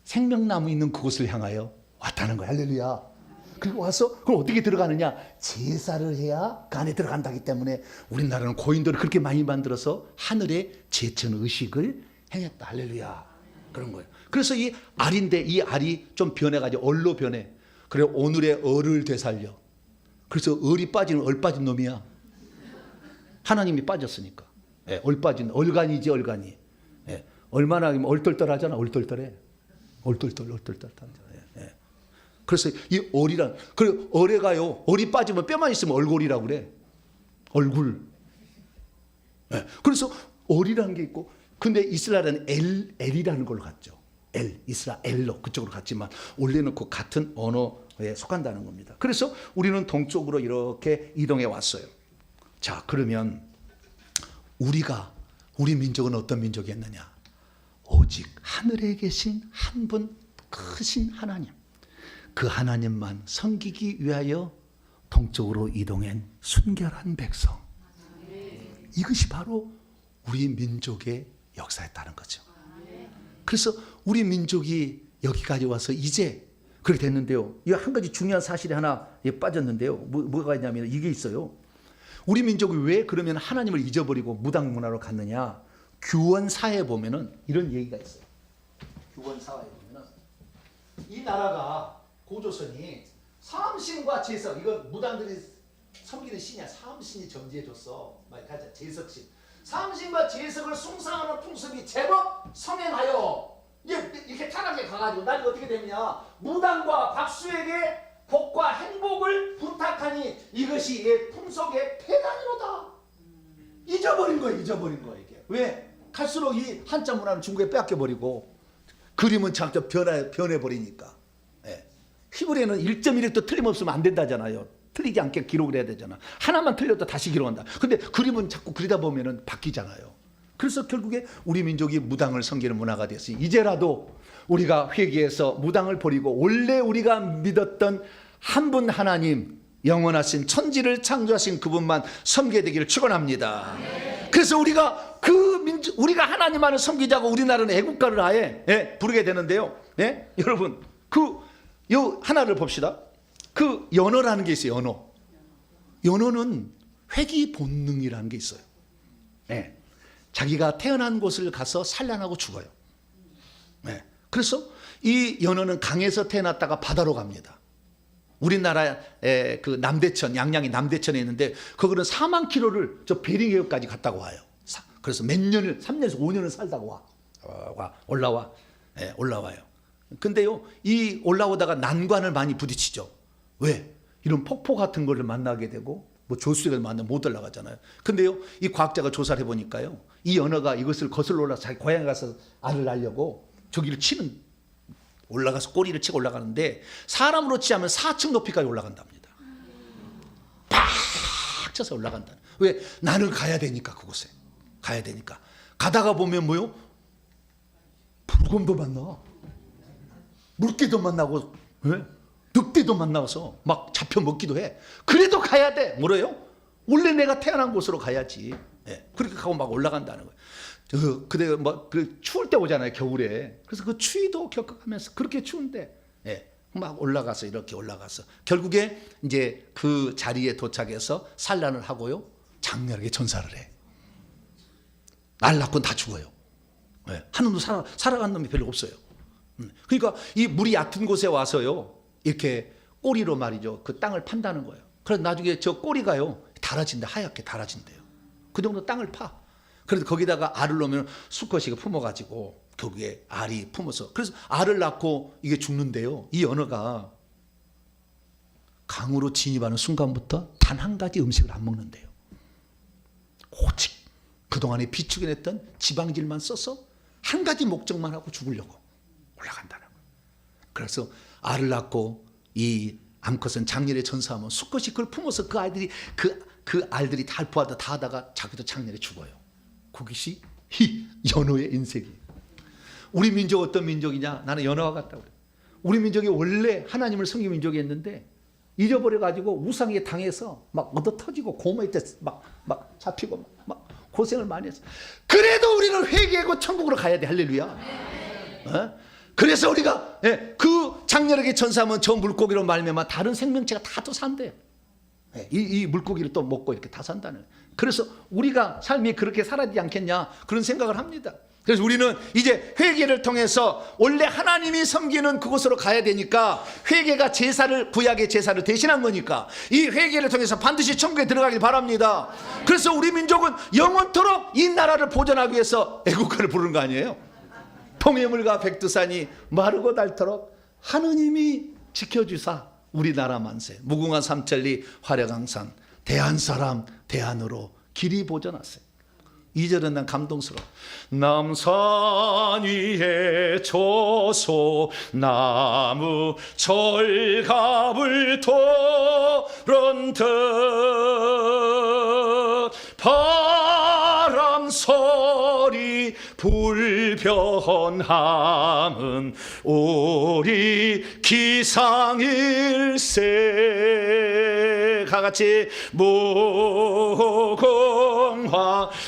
생명나무 있는 그곳을 향하여 왔다는 거야. 할렐루야. 그리고 와서 그럼 어떻게 들어가느냐? 제사를 해야 그 안에 들어간다기 때문에 우리나라는 고인돌을 그렇게 많이 만들어서 하늘의 제천 의식을 행했다. 할렐루야. 그런 거예요. 그래서 이 알인데 이 알이 좀 변해가지고 얼로 변해. 그래 오늘의 얼을 되살려. 그래서 얼이 빠지는 얼 빠진 놈이야. 하나님이 빠졌으니까. 예, 얼 빠진 얼간이지 얼간이. 예, 얼마나 얼떨떨하잖아. 얼떨떨해. 얼떨떨. 예, 예. 그래서 이 얼이란 그 얼에가요. 얼이 빠지면 뼈만 있으면 얼굴이라고 그래. 얼굴. 예, 그래서 얼이라는 게 있고. 근데 이스라엘은 엘이라는 걸로 갔죠. 이스라엘로 그쪽으로 갔지만 원래는 그 같은 언어에 속한다는 겁니다. 그래서 우리는 동쪽으로 이렇게 이동해 왔어요. 자, 그러면 우리 민족은 어떤 민족이었느냐? 오직 하늘에 계신 한 분 크신 하나님, 그 하나님만 섬기기 위하여 동쪽으로 이동한 순결한 백성. 이것이 바로 우리 민족의 역사였다는 거죠. 그래서 우리 민족이 여기까지 와서 이제 그렇게 됐는데요. 이 한 가지 중요한 사실이 하나 빠졌는데요. 뭐가 있냐면 이게 있어요. 우리 민족이 왜 그러면 하나님을 잊어버리고 무당 문화로 갔느냐? 규원사에 보면은 이런 얘기가 있어요. 규원사에 보면은 이 나라가 고조선이 삼신과 제석, 이건 무당들이 섬기는 신이야. 삼신이 점지해줬어. 말 가자. 제석신. 삼신과 제석을 숭상하는 풍습이 제법 성행하여 이렇게 타락해 가가지고 나중에 어떻게 되느냐? 무당과 박수에게 복과 행복을 부탁하니 이것이 이 풍속의 폐단이로다. 잊어버린 거예요. 이게. 왜? 갈수록 이 한자 문화는 중국에 빼앗겨버리고 그림은 점점 변해버리니까. 예. 히브리어는 1.1도 틀림없으면 안 된다잖아요. 틀리지 않게 기록을 해야 되잖아. 하나만 틀려도 다시 기록한다. 근데 그림은 자꾸 그리다 보면은 바뀌잖아요. 그래서 결국에 우리 민족이 무당을 섬기는 문화가 됐으니 이제라도 우리가 회개해서 무당을 버리고 원래 우리가 믿었던 한 분 하나님, 영원하신 천지를 창조하신 그분만 섬겨야 되기를 축원합니다. 그래서 우리가 우리가 하나님만을 섬기자고 우리나라는 애국가를 아예 부르게 되는데요. 여러분 요 하나를 봅시다. 그 연어라는 게 있어요. 연어는 회귀 본능이라는 게 있어요. 자기가 태어난 곳을 가서 산란하고 죽어요. 그래서 이 연어는 강에서 태어났다가 바다로 갑니다. 우리나라의 그 남대천, 양양이 남대천에 있는데 거기는 4만 킬로를 저 베링해역까지 갔다가 와요. 그래서 몇 년을 3년에서 5년을 살다가 올라와요. 근데요, 이 올라오다가 난관을 많이 부딪히죠. 왜? 이런 폭포 같은 거를 만나게 되고 뭐 조수를 만나면 못 올라가잖아요. 근데요, 이 과학자가 조사를 해보니까요, 이 연어가 이것을 거슬러 올라서 자기 고향에 가서 알을 낳으려고 저기를 올라가서 꼬리를 치고 올라가는데 사람으로 치자면 4층 높이까지 올라간답니다. 팍 쳐서 올라간다. 왜? 나는 가야 되니까. 그곳에 가야 되니까. 가다가 보면 뭐요? 불곰도 만나, 물개도 만나고, 늑대도 만나서 막 잡혀 먹기도 해. 그래도 가야 돼. 뭐래요? 원래 내가 태어난 곳으로 가야지. 그렇게 가고 막 올라간다는 거예요. 근데 그 추울 때 오잖아요, 겨울에. 그래서 그 추위도 겪어가면서 그렇게 추운데 막 올라가서 이렇게 올라가서 결국에 이제 그 자리에 도착해서 산란을 하고요, 장렬하게 전사를 해. 날 낳고는 다 죽어요. 한 놈도 살아간 놈이 별로 없어요. 그러니까 이 물이 얕은 곳에 와서요, 이렇게 꼬리로 말이죠, 그 땅을 판다는 거예요. 그래서 나중에 저 꼬리가요 달아진다, 하얗게 달아진대요. 그 정도 땅을 파. 그래서 거기다가 알을 넣으면 수컷이 품어가지고 거기에 알이 품어서, 그래서 알을 낳고 이게 죽는데요, 이 연어가 강으로 진입하는 순간부터 단 한 가지 음식을 안 먹는데요. 오직 그동안에 비축해냈던 지방질만 써서 한 가지 목적만 하고 죽으려고 올라간다는 거예요. 그래서 알을 낳고 이 암컷은 장렬에 전사하면 수컷이 그걸 품어서 그 알들이 달포하다 다 하다가 자기도 장렬에 죽어요. 그것이 이 연호의 인생이에요. 우리 민족 어떤 민족이냐? 나는 연호와 같다고 그래요. 우리 민족이 원래 하나님을 섬기는 민족이었는데 잊어버려가지고 우상에 당해서 막 얻어 터지고 고모에 막 잡히고 막 고생을 많이 했어. 그래도 우리는 회개하고 천국으로 가야 돼. 할렐루야. 어? 그래서 우리가 그 장렬하게 전사하면 저 물고기로 말미암아 다른 생명체가 다 또 산대요. 이 물고기를 또 먹고 이렇게 다 산다는. 그래서 우리가 삶이 그렇게 살아야지 않겠냐 그런 생각을 합니다. 그래서 우리는 이제 회개를 통해서 원래 하나님이 섬기는 그곳으로 가야 되니까 회개가 제사를 구약의 제사를 대신한 거니까 이 회개를 통해서 반드시 천국에 들어가길 바랍니다. 그래서 우리 민족은 영원토록 이 나라를 보존하기 위해서 애국가를 부르는 거 아니에요? 통해물과 백두산이 마르고 닳도록 하느님이 지켜주사 우리나라 만세 무궁화 삼천리 화려강산 대한사람 대한으로 길이 보존하세요. 2절은 난 감동스러워. 남산 위에 저소 나무 철갑을 도른듯 바람 소리 불변함은 우리 기상일세. 다같이 무궁화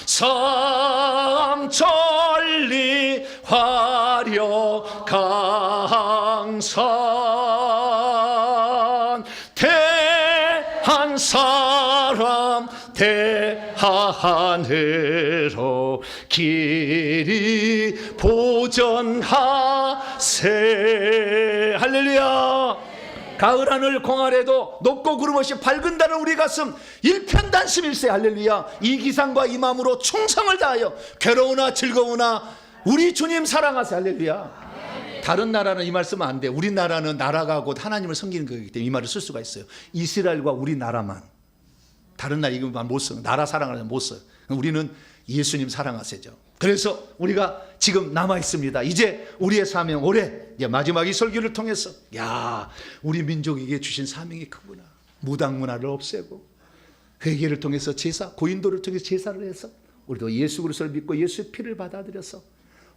삼천리 화려강산 대한사람 대하늘로 길이 보존하세. 할렐루야. 가을 하늘 공활에도 높고 구름 없이 밝은 달은 우리 가슴 일편단심일세. 할렐루야. 이 기상과 이 마음으로 충성을 다하여 괴로우나 즐거우나 우리 주님 사랑하세. 할렐루야. 다른 나라는 이 말씀은 안 돼. 우리나라는 나라가 곧 하나님을 섬기는 거기 때문에 이 말을 쓸 수가 있어요. 이스라엘과 우리나라만. 다른 나라 이거만 못 써요. 나라 사랑하는 못 써요. 우리는 예수님 사랑하세죠. 그래서 우리가 지금 남아 있습니다. 이제 우리의 사명 올해 이제 마지막 이 설교를 통해서 야, 우리 민족에게 주신 사명이 크구나. 무당 문화를 없애고 회개를 통해서 제사, 고인도를 통해서 제사를 해서 우리도 예수 그리스도를 믿고 예수의 피를 받아들여서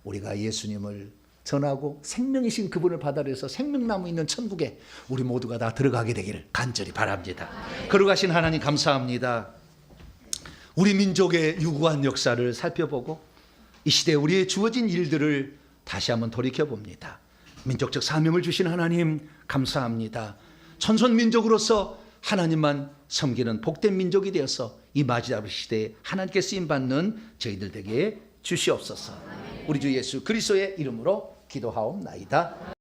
우리가 예수님을 전하고 생명이신 그분을 받아들여서 생명나무 있는 천국에 우리 모두가 다 들어가게 되기를 간절히 바랍니다. 거룩하신 하나님 감사합니다. 우리 민족의 유구한 역사를 살펴보고 이 시대에 우리의 주어진 일들을 다시 한번 돌이켜봅니다. 민족적 사명을 주신 하나님 감사합니다. 천손민족으로서 하나님만 섬기는 복된 민족이 되어서 이 마지막 시대에 하나님께 쓰임받는 저희들 되게 주시옵소서. 우리 주 예수 그리스도의 이름으로 기도하옵나이다.